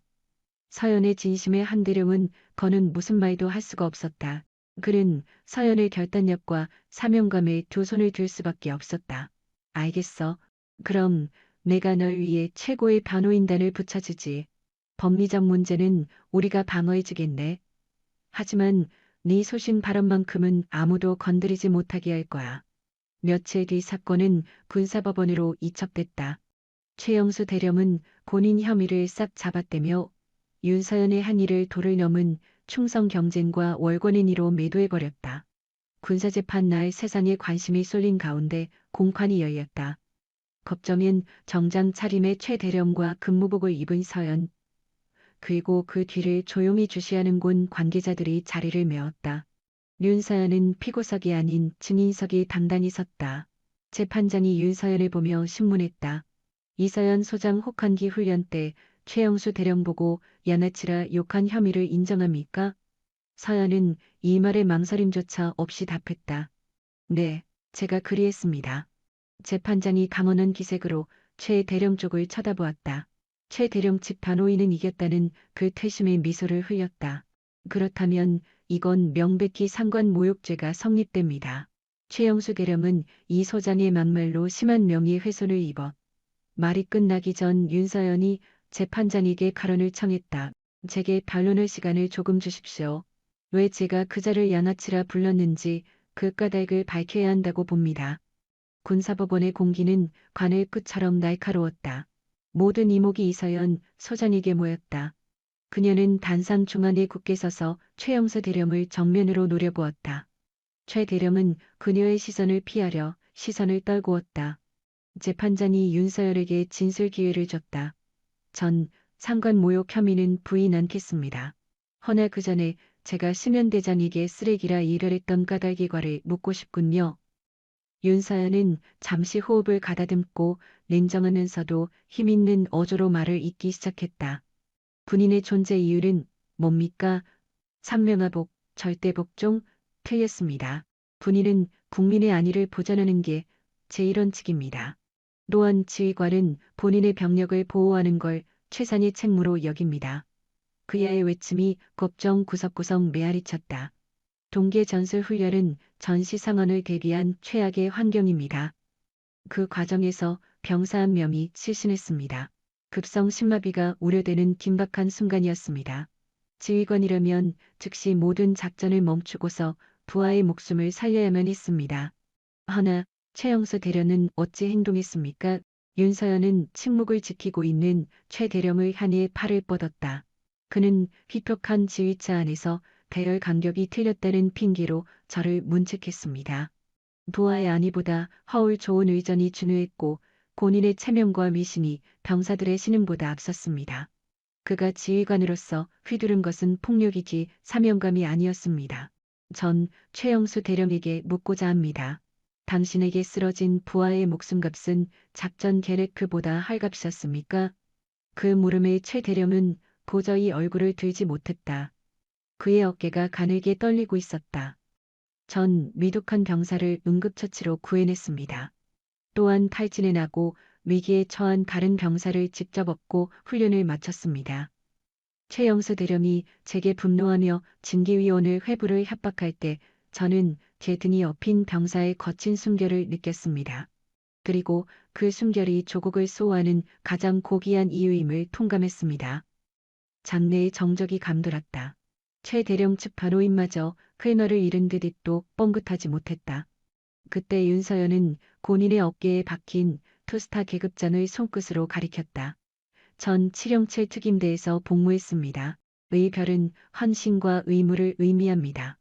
서연의 진심에 한대령은 거는 무슨 말도 할 수가 없었다. 그는 서연의 결단력과 사명감에 두 손을 들 수밖에 없었다. 알겠어. 그럼 내가 널 위해 최고의 변호인단을 붙여주지. 법리적 문제는 우리가 방어해주겠네. 하지만 네 소신 발언만큼은 아무도 건드리지 못하게 할 거야. 며칠 뒤 사건은 군사법원으로 이첩됐다. 최영수 대령은 본인 혐의를 싹 잡아떼며 윤서연의 한 일을 도를 넘은 충성 경쟁과 월권인의로 매도해버렸다. 군사재판 날 세상에 관심이 쏠린 가운데 공판이 열렸다. 법정엔 정장 차림의 최 대령과 근무복을 입은 서연, 그리고 그 뒤를 조용히 주시하는 군 관계자들이 자리를 메웠다. 윤서연은 피고석이 아닌 증인석이 단단히 섰다. 재판장이 윤서연을 보며 신문했다. 이서연 소장 혹한기 훈련 때 최영수 대령 보고 양아치라 욕한 혐의를 인정합니까? 서연은 이 말에 망설임조차 없이 답했다. 네, 제가 그리했습니다. 재판장이 강언한 기색으로 최 대령 쪽을 쳐다보았다. 최 대령 측 변호인은 이겼다는 그 퇴심의 미소를 흘렸다. 그렇다면 이건 명백히 상관 모욕죄가 성립됩니다. 최영수 대령은 이 소장의 막말로 심한 명예훼손을 입어 말이 끝나기 전 윤서연이 재판장에게 가론을 청했다. 제게 변론할 시간을 조금 주십시오. 왜 제가 그자를 양아치라 불렀는지 그 까닭을 밝혀야 한다고 봅니다. 군사법원의 공기는 관을 끝처럼 날카로웠다. 모든 이목이 이서연 소장에게 모였다. 그녀는 단상 중앙에 굳게 서서 최영수 대령을 정면으로 노려보았다. 최 대령은 그녀의 시선을 피하려 시선을 떨구었다. 재판장이 윤서열에게 진술 기회를 줬다. 전 상관 모욕 혐의는 부인 않겠습니다. 허나 그 전에 제가 심연대장에게 쓰레기라 일혈했던 까닭이과를 묻고 싶군요. 윤서연은 잠시 호흡을 가다듬고 냉정하면서도 힘있는 어조로 말을 잇기 시작했다. 군인의 존재 이유는 뭡니까? 상명하복, 절대복종, 틀렸습니다. 군인은 국민의 안위를 보전하는 게 제1원칙입니다. 또한 지휘관은 본인의 병력을 보호하는 걸 최상의 책무로 여깁니다. 그야의 외침이 법정 구석구석 메아리쳤다. 동계 전술 훈련은 전시 상황을 대비한 최악의 환경입니다. 그 과정에서 병사 한 명이 실신했습니다. 급성 심마비가 우려되는 긴박한 순간이었습니다. 지휘관이라면 즉시 모든 작전을 멈추고서 부하의 목숨을 살려야만 했습니다. 허나 최영수 대령은 어찌 행동했습니까? 윤서연은 침묵을 지키고 있는 최 대령을 향해 팔을 뻗었다. 그는 휘격한 지휘차 안에서 배열 간격이 틀렸다는 핑계로 저를 문책했습니다. 부하의 안위보다 허울 좋은 의전이 중요했고 본인의 체면과 미신이 병사들의 신임보다 앞섰습니다. 그가 지휘관으로서 휘두른 것은 폭력이지 사명감이 아니었습니다. 전 최영수 대령에게 묻고자 합니다. 당신에게 쓰러진 부하의 목숨값은 작전 계획표보다 할값이었습니까? 그 물음에 최 대령은 도저히 얼굴을 들지 못했다. 그의 어깨가 가늘게 떨리고 있었다. 전 위독한 병사를 응급처치로 구해냈습니다. 또한 탈진에 나고 위기에 처한 다른 병사를 직접 업고 훈련을 마쳤습니다. 최영수 대령이 제게 분노하며 징계위원을 회부를 협박할 때 저는 제 등이 업힌 병사의 거친 숨결을 느꼈습니다. 그리고 그 숨결이 조국을 수호하는 가장 고귀한 이유임을 통감했습니다. 장내의 정적이 감돌았다. 최 대령 측 반호인마저 클너를 잃은 듯 입도 뻥긋하지 못했다. 그때 윤서연은 본인의 어깨에 박힌 투스타 계급장을 손끝으로 가리켰다. 전 707 특임대에서 복무했습니다. 의 별은 헌신과 의무를 의미합니다.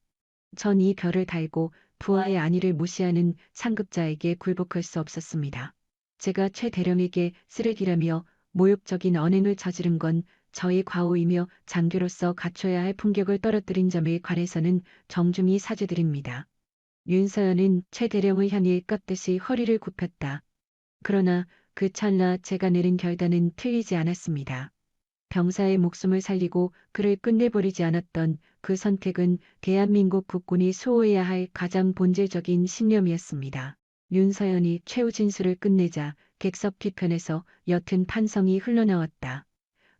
전 이 별을 달고 부하의 안위를 무시하는 상급자에게 굴복할 수 없었습니다. 제가 최 대령에게 쓰레기라며 모욕적인 언행을 저지른 건 저의 과오이며 장교로서 갖춰야 할 품격을 떨어뜨린 점에 관해서는 정중히 사죄드립니다. 윤서연은 최 대령을 향해 깍듯이 허리를 굽혔다. 그러나 그 찰나 제가 내린 결단은 틀리지 않았습니다. 병사의 목숨을 살리고 그를 끝내버리지 않았던 그 선택은 대한민국 국군이 수호해야 할 가장 본질적인 신념이었습니다. 윤서연이 최후 진술을 끝내자 객석 뒤편에서 옅은 탄성이 흘러나왔다.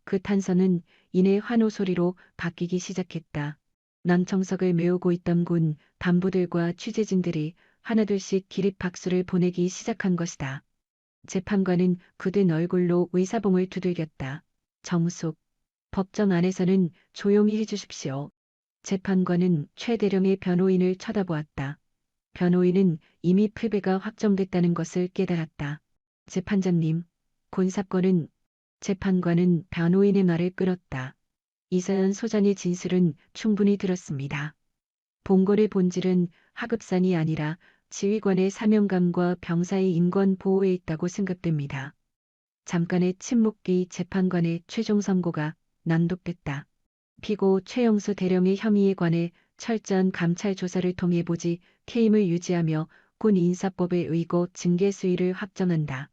그 탄성은 이내 환호 소리로 바뀌기 시작했다. 남청석을 메우고 있던 군 간부들과 취재진들이 하나둘씩 기립 박수를 보내기 시작한 것이다. 재판관은 굳은 얼굴로 의사봉을 두들겼다. 정숙. 법정 안에서는 조용히 해주십시오. 재판관은 최 대령의 변호인을 쳐다보았다. 변호인은 이미 패배가 확정됐다는 것을 깨달았다. 재판장님, 곤사건은 재판관은 변호인의 말을 끌었다. 이서연 소장의 진술은 충분히 들었습니다. 본건의 본질은 하급산이 아니라 지휘관의 사명감과 병사의 인권 보호에 있다고 생각됩니다. 잠깐의 침묵 뒤 재판관의 최종 선고가 낭독됐다. 피고 최영수 대령의 혐의에 관해 철저한 감찰 조사를 통해 보지 퇴임을 유지하며 군 인사법에 의거 징계 수위를 확정한다.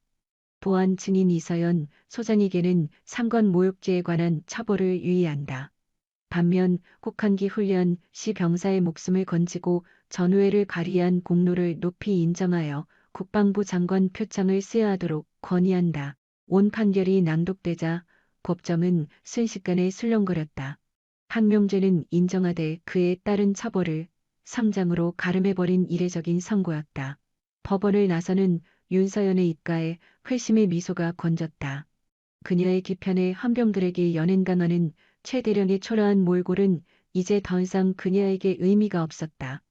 보안 증인 이서연 소장에게는 상관 모욕죄에 관한 처벌을 유의한다. 반면 혹한기 훈련 시 병사의 목숨을 건지고 전우회를 발휘한 공로를 높이 인정하여 국방부 장관 표창을 수여하도록 건의한다. 온 판결이 낭독되자 법정은 순식간에 술렁거렸다. 항명죄는 인정하되 그에 따른 처벌을 삼장으로 가름해버린 이례적인 선고였다. 법원을 나서는 윤서연의 입가에 회심의 미소가 번졌다. 그녀의 뒤편의 헌병들에게 연행당하는 최 대령의 초라한 몰골은 이제 더 이상 그녀에게 의미가 없었다.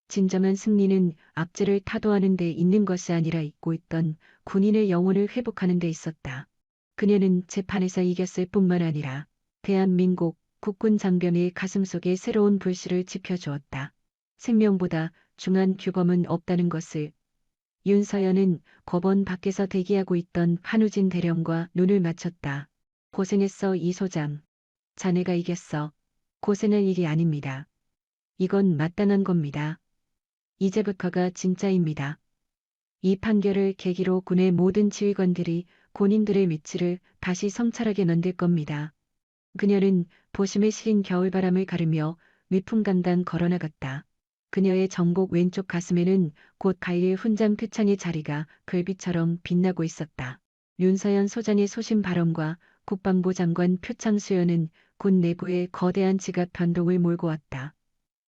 진정한 승리는 압제를 타도하는 데 있는 것이 아니라 잊고 있던 군인의 영혼을 회복하는 데 있었다. 그녀는 재판에서 이겼을 뿐만 아니라 대한민국 국군 장병의 가슴속에 새로운 불씨를 지펴주었다. 생명보다 중한 규범은 없다는 것을. 윤서연은 법원 밖에서 대기하고 있던 한우진 대령과 눈을 맞췄다. 고생했어 이 소장. 자네가 이겼어. 고생할 일이 아닙니다. 이건 마땅한 겁니다. 이제부터가 진짜입니다. 이 판결을 계기로 군의 모든 지휘관들이 군인들의 위치를 다시 성찰하게 만들 겁니다. 그녀는 보심에 시린 겨울바람을 가르며 위풍당당 걸어나갔다. 그녀의 정복 왼쪽 가슴에는 곧 갈릴 훈장 표창의 자리가 글비처럼 빛나고 있었다. 윤서연 소장의 소신 발언과 국방부 장관 표창 수여는 군 내부의 거대한 지각 변동을 몰고 왔다.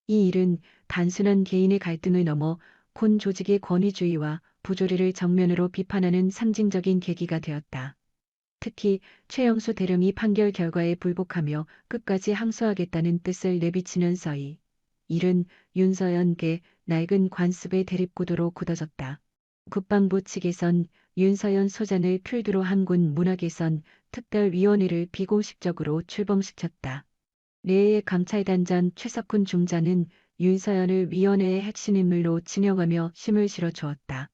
이 일은 단순한 개인의 갈등을 넘어 군 조직의 권위주의와 부조리를 정면으로 비판하는 상징적인 계기가 되었다. 특히 최영수 대령이 판결 결과에 불복하며 끝까지 항소하겠다는 뜻을 내비치면서 이 일은 윤서연계 낡은 관습의 대립구도로 굳어졌다. 국방부 측에선 윤서연 소장을 필두로 한 군 문학에선 특별위원회를 비공식적으로 출범시켰다. 내의 감찰단장 최석훈 중장은 윤서연을 위원회의 핵심 인물로 지명하며 힘을 실어주었다.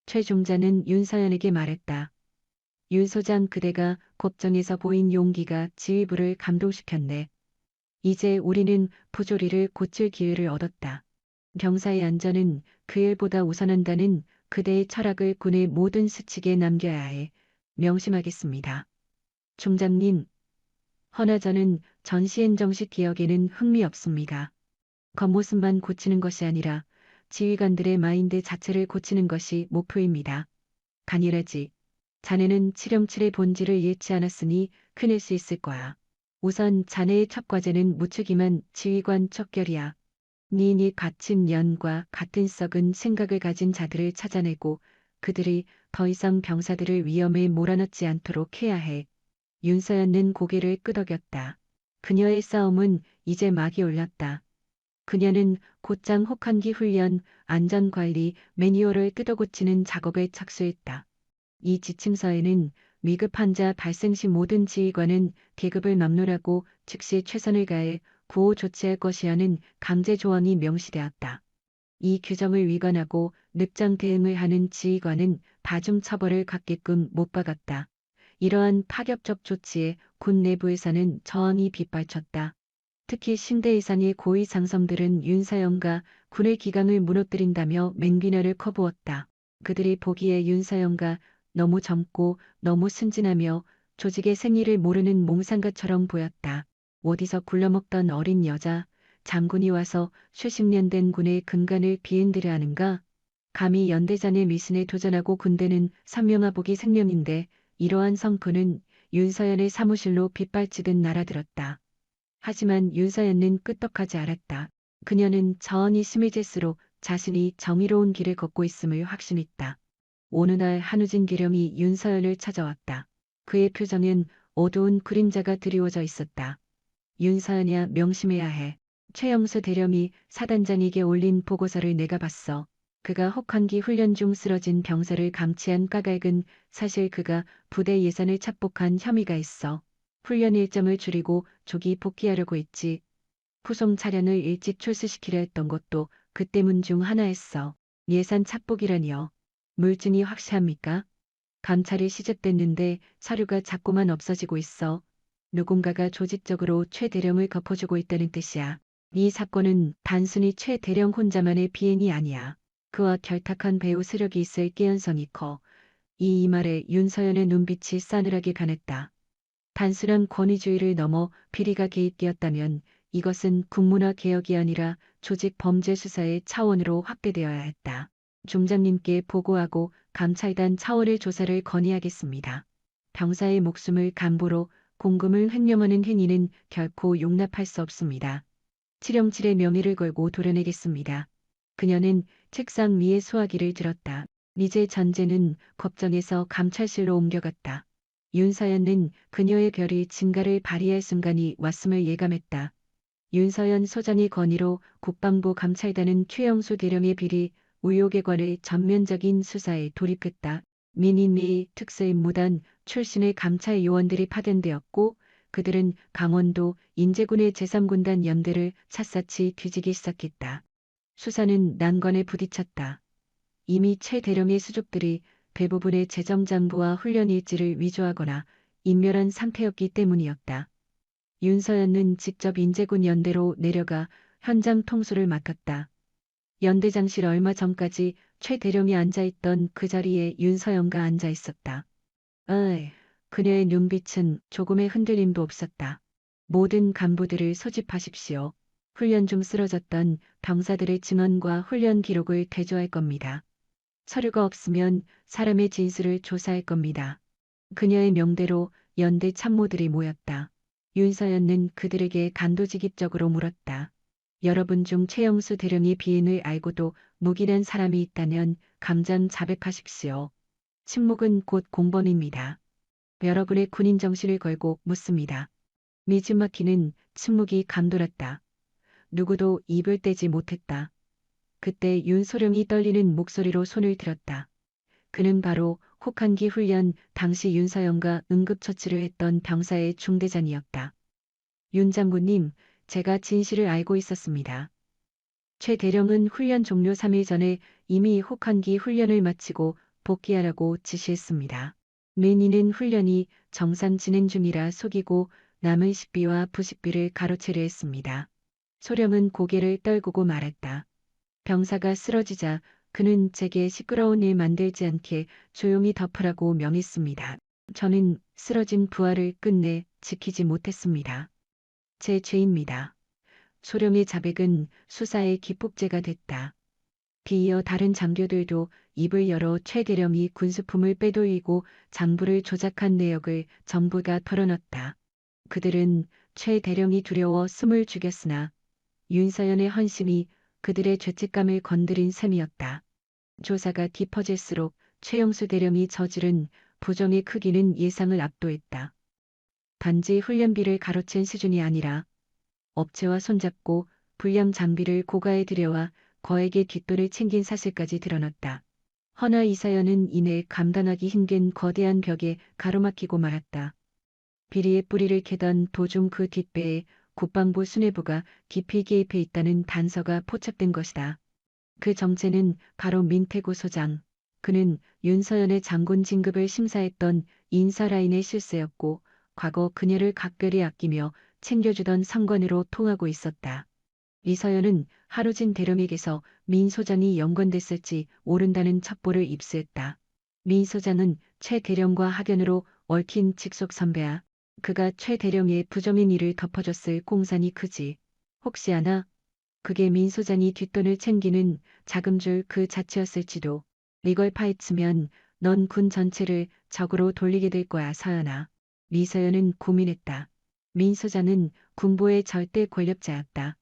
최 중장은 윤서연에게 말했다. 윤 소장 그대가 법정에서 보인 용기가 지휘부를 감동시켰네. 이제 우리는 부조리를 고칠 기회를 얻었다. 병사의 안전은 그 일보다 우선한다는 그대의 철학을 군의 모든 수칙에 남겨야 해 명심하겠습니다. 중장님, 허나 저는 전시행 정식 기억에는 흥미 없습니다. 겉모습만 고치는 것이 아니라 지휘관들의 마인드 자체를 고치는 것이 목표입니다. 간이라지. 자네는 707의 본질을 잃지 않았으니 해낼 수 있을 거야. 우선 자네의 첫 과제는 무책임한 지휘관 척결이야. 니니 갇힌 년과 같은 썩은 생각을 가진 자들을 찾아내고 그들이 더 이상 병사들을 위험에 몰아넣지 않도록 해야 해. 윤서연은 고개를 끄덕였다. 그녀의 싸움은 이제 막이 올랐다. 그녀는 곧장 혹한기 훈련, 안전관리, 매뉴얼을 뜯어고치는 작업에 착수했다. 이 지침서에는 위급 환자 발생 시 모든 지휘관은 계급을 막론하고 즉시 최선을 가해 구호 조치할 것이라는 강제 조항이 명시되었다. 이 규정을 위반하고 늑장 대응을 하는 지휘관은 다중 처벌을 갖게끔 못 박았다. 이러한 파격적 조치에 군 내부에서는 저항이 빗발쳤다. 특히 신대 이상의 고위 장성들은 윤사영과 군의 기강을 무너뜨린다며 맹비난을 커부었다. 그들이 보기에 윤사영과 너무 젊고 너무 순진하며 조직의 생리를 모르는 몽상가처럼 보였다. 어디서 굴러먹던 어린 여자, 장군이 와서 수십 년 된 군의 근간을 비엔들여 하는가? 감히 연대장의 미신에 도전하고 군대는 삼명하복이 생명인데 이러한 성토는 윤서연의 사무실로 빗발치듯 날아들었다. 하지만 윤서연은 끄떡하지 않았다. 그녀는 저언이 스미제스로 자신이 정의로운 길을 걷고 있음을 확신했다. 어느 날 한우진 기령이 윤서연을 찾아왔다. 그의 표정엔 어두운 그림자가 드리워져 있었다. 윤서연이야, 명심해야 해. 최영수 대령이 사단장에게 올린 보고서를 내가 봤어. 그가 혹한기 훈련 중 쓰러진 병사를 감치한 까닭은 사실 그가 부대 예산을 착복한 혐의가 있어. 훈련 일정을 줄이고 조기 복귀하려고 했지. 후송 차량을 일찍 출수시키려 했던 것도 그 때문 중 하나였어. 예산 착복이라니요. 물증이 확실합니까? 감찰이 시작됐는데 서류가 자꾸만 없어지고 있어. 누군가가 조직적으로 최 대령을 덮어주고 있다는 뜻이야. 이 사건은 단순히 최 대령 혼자만의 비행이 아니야. 그와 결탁한 배후 세력이 있을 개연성이 커. 이 말에 윤서연의 눈빛이 싸늘하게 변했다. 단순한 권위주의를 넘어 비리가 개입되었다면 이것은 국문화 개혁이 아니라 조직 범죄 수사의 차원으로 확대되어야 했다. 중장님께 보고하고 감찰단 차원의 조사를 건의하겠습니다. 병사의 목숨을 간보로 공금을 횡령하는 행위는 결코 용납할 수 없습니다. 칠영칠의 명예를 걸고 도려내겠습니다. 그녀는 책상 위에 소화기를 들었다. 이제 전제는 법정에서 감찰실로 옮겨갔다. 윤서연은 그녀의 별이 증가를 발휘할 순간이 왔음을 예감했다. 윤서연 소장의 건의로 국방부 감찰단은 최영수 대령의 비리, 의혹에 관해 전면적인 수사에 돌입했다. 민인미 특수임무단 출신의 감찰 요원들이 파견되었고 그들은 강원도 인제군의 제3군단 연대를 샅샅이 뒤지기 시작했다. 수사는 난관에 부딪혔다. 이미 최 대령의 수족들이 대부분의 재정장부와 훈련 일지를 위조하거나 인멸한 상태였기 때문이었다. 윤서연은 직접 인제군 연대로 내려가 현장 통수를 맡았다. 연대장실 얼마 전까지 최 대령이 앉아있던 그 자리에 윤서연과 앉아 있었다. 그녀의 눈빛은 조금의 흔들림도 없었다. 모든 간부들을 소집하십시오. 훈련 중 쓰러졌던 병사들의 증언과 훈련 기록을 대조할 겁니다. 서류가 없으면 사람의 진술을 조사할 겁니다. 그녀의 명대로 연대 참모들이 모였다. 윤서연은 그들에게 간도직입적으로 물었다. 여러분 중 최영수 대령의 비행을 알고도 묵인한 사람이 있다면 감장 자백하십시오. 침묵은 곧 공범입니다. 여러분의 군인 정신을 걸고 묻습니다. 미즈마키는 침묵이 감돌았다. 누구도 입을 떼지 못했다. 그때 윤소령이 떨리는 목소리로 손을 들었다. 그는 바로 혹한기 훈련 당시 윤서영과 응급처치를 했던 병사의 중대장이었다. 윤 장군님, 제가 진실을 알고 있었습니다. 최 대령은 훈련 종료 3일 전에 이미 혹한기 훈련을 마치고 복귀하라고 지시했습니다. 민이는 훈련이 정상 진행 중이라 속이고 남은 식비와 부식비를 가로채려 했습니다. 소령은 고개를 떨구고 말했다. 병사가 쓰러지자 그는 제게 시끄러운 일 만들지 않게 조용히 덮으라고 명했습니다. 저는 쓰러진 부하를 끝내 지키지 못했습니다. 제 죄입니다. 소령의 자백은 수사의 기폭제가 됐다. 뒤이어 다른 장교들도 입을 열어 최 대령이 군수품을 빼돌리고 장부를 조작한 내역을 전부 다 털어놨다. 그들은 최 대령이 두려워 숨을 죽였으나 윤서연의 헌신이 그들의 죄책감을 건드린 셈이었다. 조사가 깊어질수록 최영수 대령이 저지른 부정의 크기는 예상을 압도했다. 단지 훈련비를 가로챈 수준이 아니라 업체와 손잡고 불량 장비를 고가에 들여와 거액의 뒷돈을 챙긴 사실까지 드러났다. 허나 이사연은 이내 감당하기 힘든 거대한 벽에 가로막히고 말았다. 비리의 뿌리를 캐던 도중 그 뒷배에 국방부 수뇌부가 깊이 개입해 있다는 단서가 포착된 것이다. 그 정체는 바로 민태구 소장. 그는 윤서연의 장군 진급을 심사했던 인사라인의 실세였고 과거 그녀를 각별히 아끼며 챙겨주던 상관으로 통하고 있었다. 이서연은 하루진 대령에게서 민 소장이 연관됐을지 모른다는 첩보를 입수했다. 민 소장은 최 대령과 학연으로 얽힌 직속 선배야. 그가 최 대령의 부정인 일을 덮어줬을 공산이 크지. 혹시 아나? 그게 민 소장이 뒷돈을 챙기는 자금줄 그 자체였을지도. 이걸 파헤치면 넌 군 전체를 적으로 돌리게 될 거야, 서연아. 미서연은 고민했다. 민 소장은 군부의 절대 권력자였다.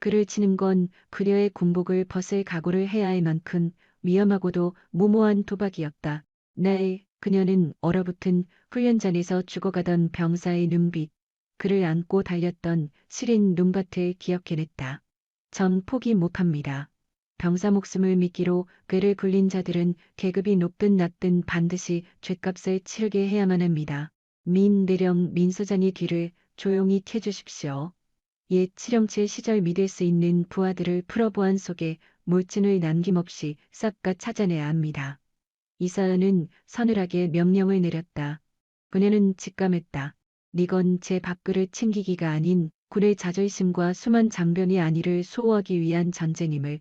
그를 치는 건 그녀의 군복을 벗을 각오를 해야 할 만큼 위험하고도 무모한 도박이었다. 네, 그녀는 얼어붙은 훈련장에서 죽어가던 병사의 눈빛, 그를 안고 달렸던 시린 눈밭을 기억해냈다. 전 포기 못합니다. 병사 목숨을 미끼로 꾀를 굴린 자들은 계급이 높든 낮든 반드시 죗값을 치르게 해야만 합니다. 민 대령 민 소장의 뒤를 조용히 캐주십시오. 옛 칠형칠 시절 믿을 수 있는 부하들을 풀어보안 속에 물진을 남김없이 싹 다 찾아내야 합니다. 이사연은 서늘하게 명령을 내렸다. 그녀는 직감했다. 이건 제 밥그릇 챙기기가 아닌 군의 자존심과 수만 장병의 안위를 수호하기 위한 전쟁임을.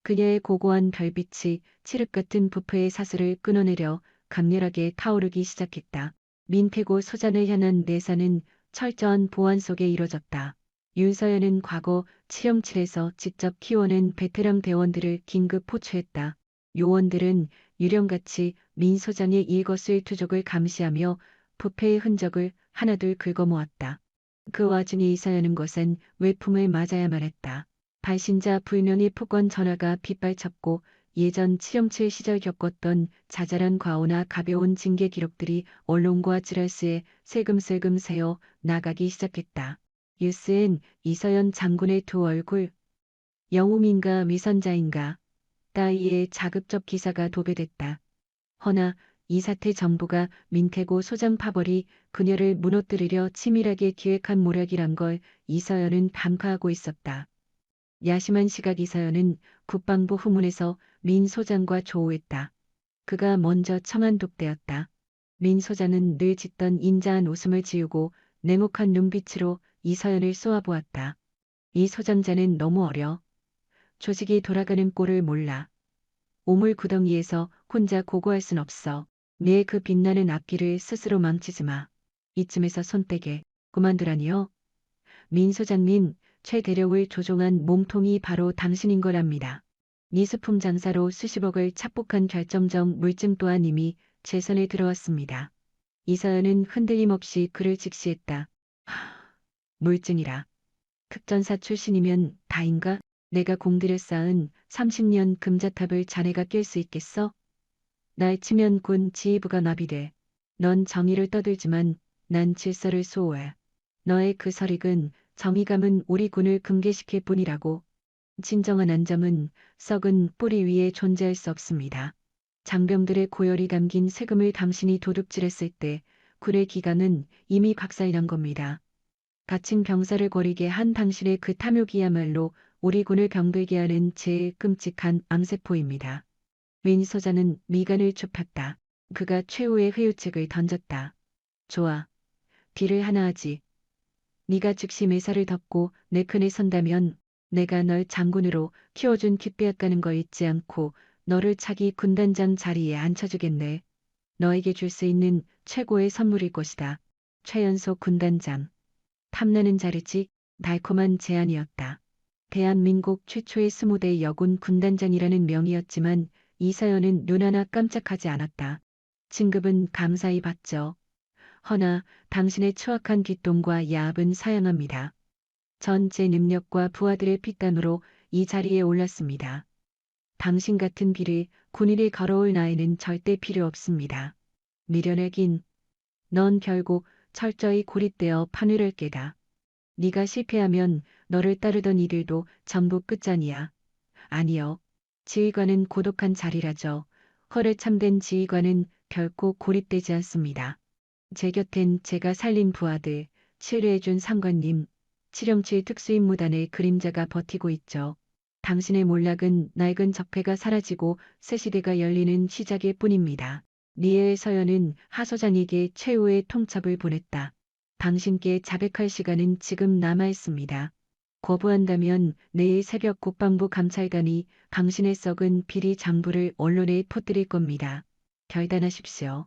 그녀의 고고한 별빛이 칠흑 같은 부패의 사슬을 끊어내려 강렬하게 타오르기 시작했다. 민태고 소장을 향한 내사는 철저한 보안 속에 이뤄졌다. 윤서연은 과거 칠형칠에서 직접 키워낸 베테랑 대원들을 긴급 포출했다. 요원들은 유령같이 민 소장의 일거수일투족을 감시하며 부패의 흔적을 하나둘 긁어모았다. 그 와중에 이사연은 것은 외풍을 맞아야만 했다. 발신자 불명의 폭언 전화가 빗발쳤고 예전 칠형칠 시절 겪었던 자잘한 과오나 가벼운 징계 기록들이 언론과 지라스에 슬금슬금 새어 나가기 시작했다. 뉴스엔 이서연 장군의 두 얼굴, 영웅인가 위선자인가 따위의 자극적 기사가 도배됐다. 허나 이 사태 전부가 민태고 소장 파벌이 그녀를 무너뜨리려 치밀하게 기획한 모략이란 걸 이서연은 간파하고 있었다. 야심한 시각 이서연은 국방부 후문에서 민 소장과 조우했다. 그가 먼저 청한 독대였다. 민 소장은 늘 짓던 인자한 웃음을 지우고 냉혹한 눈빛으로 이서연을 쏘아보았다. 이 소장자는 너무 어려. 조직이 돌아가는 꼴을 몰라. 오물 구덩이에서 혼자 고고할 순 없어. 내 그 빛나는 앞길을 스스로 망치지 마. 이쯤에서 손 떼게. 그만두라니요. 민 소장님, 최 대령을 조종한 몸통이 바로 당신인 거랍니다. 미수품 장사로 수십억을 착복한 결정적 물증 또한 이미 제 손에 들어왔습니다. 이서연은 흔들림 없이 그를 직시했다. 물증이라. 특전사 출신이면 다인가? 내가 공들여 쌓은 30년 금자탑을 자네가 깰 수 있겠어? 날 치면 군 지휘부가 마비돼. 넌 정의를 떠들지만 난 질서를 수호해. 너의 그 설익은 정의감은 우리 군을 금괴시킬 뿐이라고. 진정한 안정은 썩은 뿌리 위에 존재할 수 없습니다. 장병들의 고열이 담긴 세금을 당신이 도둑질했을 때 군의 기강은 이미 박살난 겁니다. 갇힌 병사를 거리게 한 당신의 그 탐욕이야말로 우리 군을 병들게 하는 제일 끔찍한 암세포입니다. 민 소장은 미간을 좁혔다. 그가 최후의 회유책을 던졌다. 좋아. 딜을 하나 하지. 네가 즉시 매사를 덮고 내 편에 선다면 내가 널 장군으로 키워준 귓배앗가는 거 잊지 않고 너를 차기 군단장 자리에 앉혀주겠네. 너에게 줄 수 있는 최고의 선물일 것이다. 최연소 군단장. 탐나는 자르지 달콤한 제안이었다. 대한민국 최초의 20대 여군 군단장이라는 명이었지만 이사연은 눈 하나 깜짝하지 않았다. 진급은 감사히 받죠. 허나 당신의 추악한 뒷돈과 야합은 사양합니다. 전 제 능력과 부하들의 피땀으로 이 자리에 올랐습니다. 당신 같은 비리 군인이 걸어올 나이는 절대 필요 없습니다. 미련하긴 넌 결국 철저히 고립되어 판회를 깨다. 네가 실패하면 너를 따르던 이들도 전부 끝장이야. 아니요. 지휘관은 고독한 자리라죠. 허를 참된 지휘관은 결코 고립되지 않습니다. 제 곁엔 제가 살린 부하들, 치료해준 상관님, 칠형칠 특수임무단의 그림자가 버티고 있죠. 당신의 몰락은 낡은 적폐가 사라지고 새 시대가 열리는 시작일 뿐입니다. 리에의 서연은 하소장에게 최후의 통첩을 보냈다. 당신께 자백할 시간은 지금 남아있습니다. 거부한다면 내일 새벽 국방부 감찰관이 당신의 썩은 비리 장부를 언론에 퍼뜨릴 겁니다. 결단하십시오.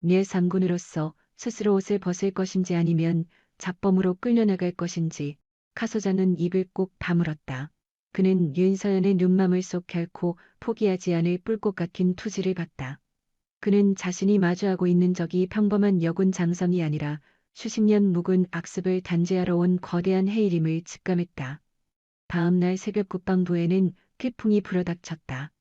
예 상군으로서 스스로 옷을 벗을 것인지 아니면 잡범으로 끌려나갈 것인지 카소장은 입을 꼭 다물었다. 그는 윤서연의 눈망울 속 결코 포기하지 않을 뿔꽃 같은 투지를 봤다. 그는 자신이 마주하고 있는 적이 평범한 여군 장성이 아니라 수십 년 묵은 악습을 단죄하러 온 거대한 해일임을 직감했다. 다음 날 새벽 국방부에는 태풍이 불어닥쳤다.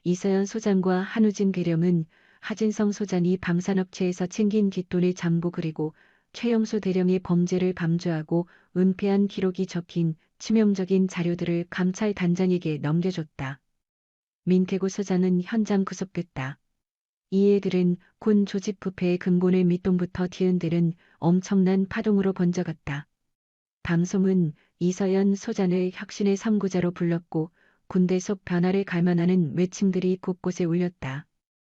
이서연 소장과 한우진 대령은 하진성 소장이 방산업체에서 챙긴 뒷돈의 장부 그리고 최영수 대령의 범죄를 밤주하고 은폐한 기록이 적힌 치명적인 자료들을 감찰단장에게 넘겨줬다. 민태구 소장은 현장 구속됐다. 이 애들은 군 조직 부패의 근본을 밑동부터 뒤흔드는 엄청난 파동으로 번져갔다. 방송은 이서연 소장을 혁신의 선구자로 불렀고 군대 속 변화를 갈망하는 외침들이 곳곳에 울렸다.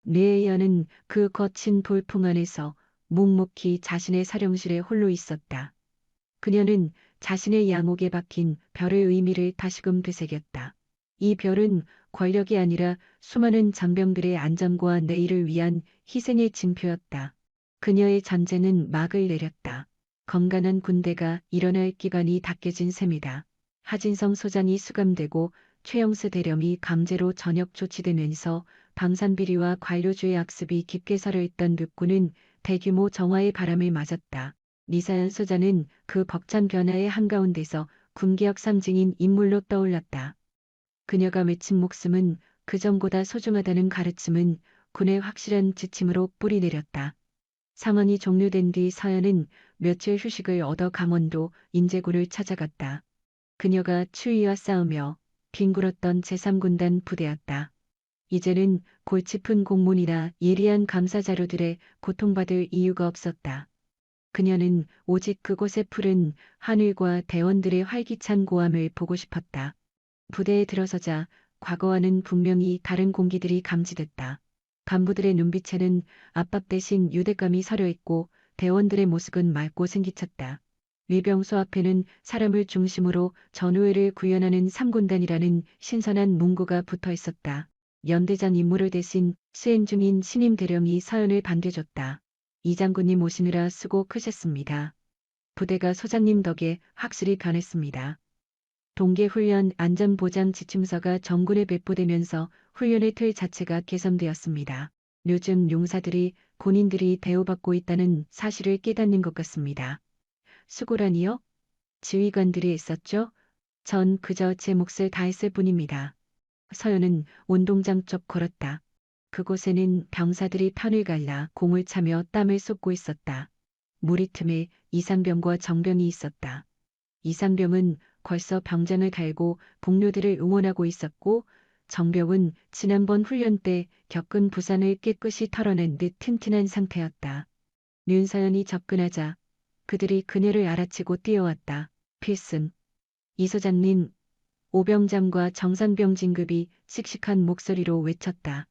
뇌에연은 그 거친 돌풍 안에서 묵묵히 자신의 사령실에 홀로 있었다. 그녀는 자신의 양옥에 박힌 별의 의미를 다시금 되새겼다. 이 별은 권력이 아니라 수많은 장병들의 안전과 내일을 위한 희생의 징표였다. 그녀의 전쟁은 막을 내렸다. 건강한 군대가 일어날 기간이 닦여진 셈이다. 하진성 소장이 수감되고 최영수 대령이 강제로 전역 조치되면서 방산비리와 관료주의 악습이 깊게 서려있던 늑군은 대규모 정화의 바람을 맞았다. 리사연 소장은 그 벅찬 변화의 한가운데서 군기역 상징인 인물로 떠올랐다. 그녀가 외친 목숨은 그전보다 소중하다는 가르침은 군의 확실한 지침으로 뿌리내렸다. 상언이 종료된 뒤 서연은 며칠 휴식을 얻어 강원도 인제군을 찾아갔다. 그녀가 추위와 싸우며 뒹굴었던 제3군단 부대였다. 이제는 골치 푼 공문이나 예리한 감사 자료들에 고통받을 이유가 없었다. 그녀는 오직 그곳에 푸른 하늘과 대원들의 활기찬 고함을 보고 싶었다. 부대에 들어서자 과거와는 분명히 다른 공기들이 감지됐다. 간부들의 눈빛에는 압박 대신 유대감이 서려있고 대원들의 모습은 맑고 생기쳤다. 위병소 앞에는 사람을 중심으로 전우회를 구현하는 3군단이라는 신선한 문구가 붙어 있었다. 연대장 임무를 대신 수행 중인 신임 대령이 서연을 반겨줬다. 이 장군님 오시느라 수고 크셨습니다. 부대가 소장님 덕에 확실히 변했습니다. 동계훈련 안전보장 지침서가 전군에 배포되면서 훈련의 틀 자체가 개선되었습니다. 요즘 용사들이 군인들이 대우받고 있다는 사실을 깨닫는 것 같습니다. 수고라니요? 지휘관들이 있었죠? 전 그저 제 몫을 다했을 뿐입니다. 서연은 운동장 쪽 걸었다. 그곳에는 병사들이 편을 갈라 공을 차며 땀을 쏟고 있었다. 무리 틈에 이상병과 정병이 있었다. 이상병은 벌써 병장을 갈고 동료들을 응원하고 있었고 정병은 지난번 훈련 때 겪은 부상을 깨끗이 털어낸 듯 튼튼한 상태였다. 윤서연이 접근하자 그들이 그녀를 알아채고 뛰어왔다. 필승. 이 소장님, 오병장과 정상병 진급이 씩씩한 목소리로 외쳤다.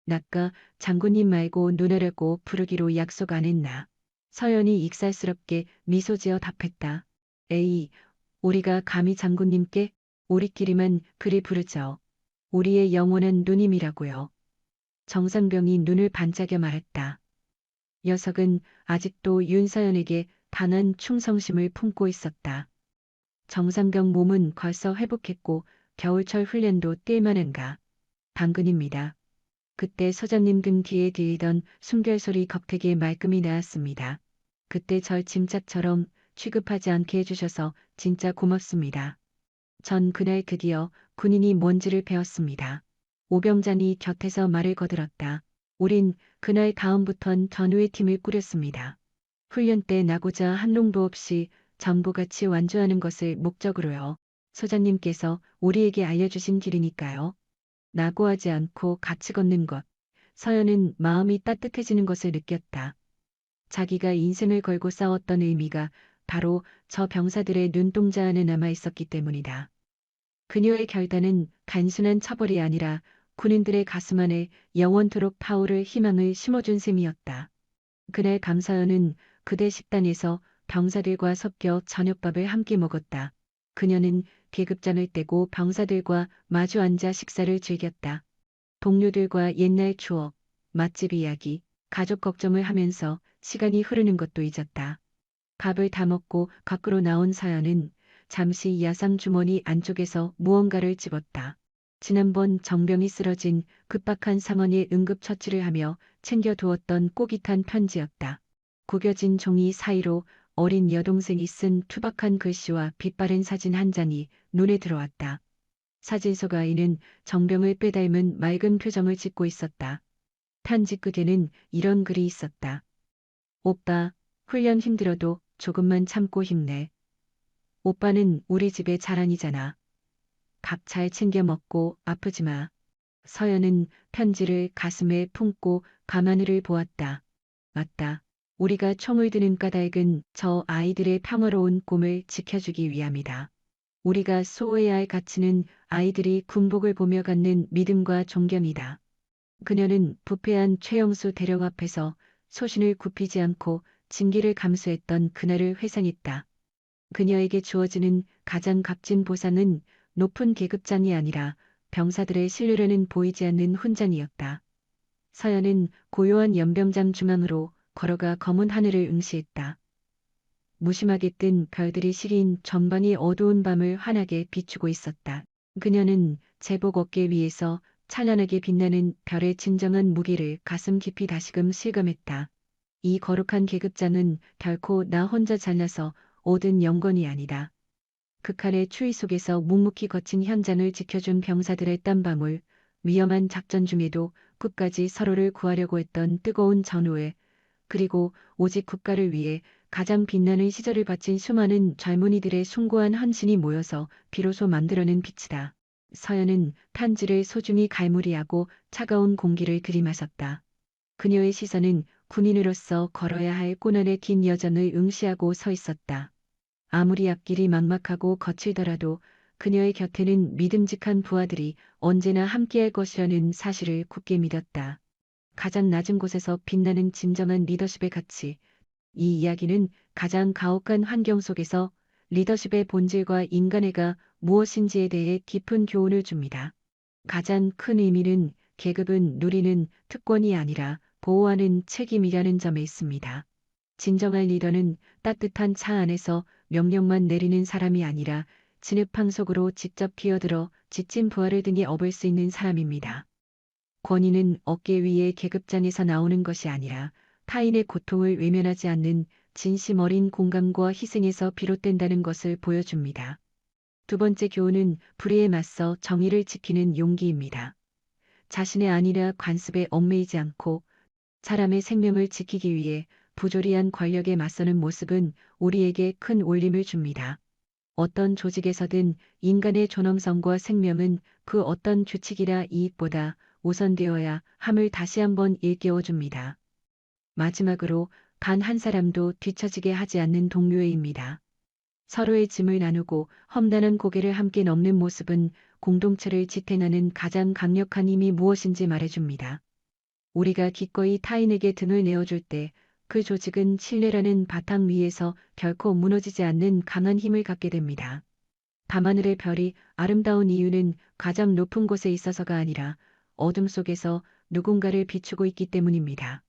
낯가 장군님 말고 누나라고 부르기로 약속 안 했나. 서연이 익살스럽게 미소 지어 답했다. 에이, 우리가 감히 장군님께 우리끼리만 그리 부르죠. 우리의 영원한 누님이라고요. 정상병이 눈을 반짝여 말했다. 녀석은 아직도 윤서연에게 단한 충성심을 품고 있었다. 정상병 몸은 벌써 회복했고 겨울철 훈련도 뛸만한가. 당근입니다. 그때 소장님 등 뒤에 들리던 숨결소리 겁되게 말끔히 나왔습니다. 그때 절 짐짝처럼 취급하지 않게 해주셔서 진짜 고맙습니다. 전 그날 드디어 군인이 뭔지를 배웠습니다. 오병장이 곁에서 말을 거들었다. 우린 그날 다음부턴 전우의 팀을 꾸렸습니다. 훈련 때 나고자 한 놈도 없이 전부같이 완주하는 것을 목적으로요. 소장님께서 우리에게 알려주신 길이니까요. 낙오하지 않고 같이 걷는 것. 서연은 마음이 따뜻해지는 것을 느꼈다. 자기가 인생을 걸고 싸웠던 의미가 바로 저 병사들의 눈동자 안에 남아 있었기 때문이다. 그녀의 결단은 단순한 처벌이 아니라 군인들의 가슴 안에 영원토록 타오를 희망을 심어준 셈이었다. 그날 감사연은 그대 식단에서 병사들과 섞여 저녁밥을 함께 먹었다. 그녀는 계급장을 떼고 병사들과 마주 앉아 식사를 즐겼다. 동료들과 옛날 추억, 맛집 이야기, 가족 걱정을 하면서 시간이 흐르는 것도 잊었다. 밥을 다 먹고 밖으로 나온 서연은 잠시 야상 주머니 안쪽에서 무언가를 집었다. 지난번 정병이 쓰러진 급박한 상황에 응급처치를 하며 챙겨두었던 꼬깃한 편지였다. 구겨진 종이 사이로 어린 여동생이 쓴 투박한 글씨와 빛바랜 사진 한 장이 눈에 들어왔다. 사진 속 아이는 정병을 빼닮은 맑은 표정을 짓고 있었다. 편지 끝에는 이런 글이 있었다. 오빠, 훈련 힘들어도 조금만 참고 힘내. 오빠는 우리 집의 자랑이잖아. 밥 잘 챙겨 먹고 아프지 마. 서연은 편지를 가슴에 품고 밤하늘을 보았다. 맞다. 우리가 총을 드는 까닭은 저 아이들의 평화로운 꿈을 지켜주기 위함이다. 우리가 소호해야 할 가치는 아이들이 군복을 보며 갖는 믿음과 존경이다. 그녀는 부패한 최영수 대령 앞에서 소신을 굽히지 않고 징계를 감수했던 그날을 회상했다. 그녀에게 주어지는 가장 값진 보상은 높은 계급장이 아니라 병사들의 신뢰로는 보이지 않는 훈장이었다. 서연은 고요한 연병장 중앙으로 걸어가 검은 하늘을 응시했다. 무심하게 뜬 별들이 시린 전방의 어두운 밤을 환하게 비추고 있었다. 그녀는 제복 어깨 위에서 찬란하게 빛나는 별의 진정한 무게를 가슴 깊이 다시금 실감했다. 이 거룩한 계급장은 결코 나 혼자 잘나서 얻은 영광이 아니다. 극한의 추위 속에서 묵묵히 거친 현장을 지켜준 병사들의 땀방울, 위험한 작전 중에도 끝까지 서로를 구하려고 했던 뜨거운 전우회, 그리고 오직 국가를 위해 가장 빛나는 시절을 바친 수많은 젊은이들의 숭고한 헌신이 모여서 비로소 만들어낸 빛이다. 서연은 편지를 소중히 갈무리하고 차가운 공기를 들이마셨다. 그녀의 시선은 군인으로서 걸어야 할 고난의 긴 여정을 응시하고 서 있었다. 아무리 앞길이 막막하고 거칠더라도 그녀의 곁에는 믿음직한 부하들이 언제나 함께할 것이라는 사실을 굳게 믿었다. 가장 낮은 곳에서 빛나는 진정한 리더십의 가치. 이 이야기는 가장 가혹한 환경 속에서 리더십의 본질과 인간애가 무엇인지에 대해 깊은 교훈을 줍니다. 가장 큰 의미는 계급은 누리는 특권이 아니라 보호하는 책임이라는 점에 있습니다. 진정한 리더는 따뜻한 차 안에서 명령만 내리는 사람이 아니라 진흙탕 속으로 직접 기어들어 지친 부하를 등에 업을 수 있는 사람입니다. 권위는 어깨 위에 계급장에서 나오는 것이 아니라 타인의 고통을 외면하지 않는 진심 어린 공감과 희생에서 비롯된다는 것을 보여줍니다. 두 번째 교훈은 불의에 맞서 정의를 지키는 용기입니다. 자신의 안위나 관습에 얽매이지 않고 사람의 생명을 지키기 위해 부조리한 권력에 맞서는 모습은 우리에게 큰 울림을 줍니다. 어떤 조직에서든 인간의 존엄성과 생명은 그 어떤 규칙이나 이익보다 우선되어야 함을 다시 한번 일깨워줍니다. 마지막으로 단 한 사람도 뒤처지게 하지 않는 동료애입니다. 서로의 짐을 나누고 험난한 고개를 함께 넘는 모습은 공동체를 지탱하는 가장 강력한 힘이 무엇인지 말해줍니다. 우리가 기꺼이 타인에게 등을 내어줄 때 그 조직은 신뢰라는 바탕 위에서 결코 무너지지 않는 강한 힘을 갖게 됩니다. 밤하늘의 별이 아름다운 이유는 가장 높은 곳에 있어서가 아니라 어둠 속에서 누군가를 비추고 있기 때문입니다.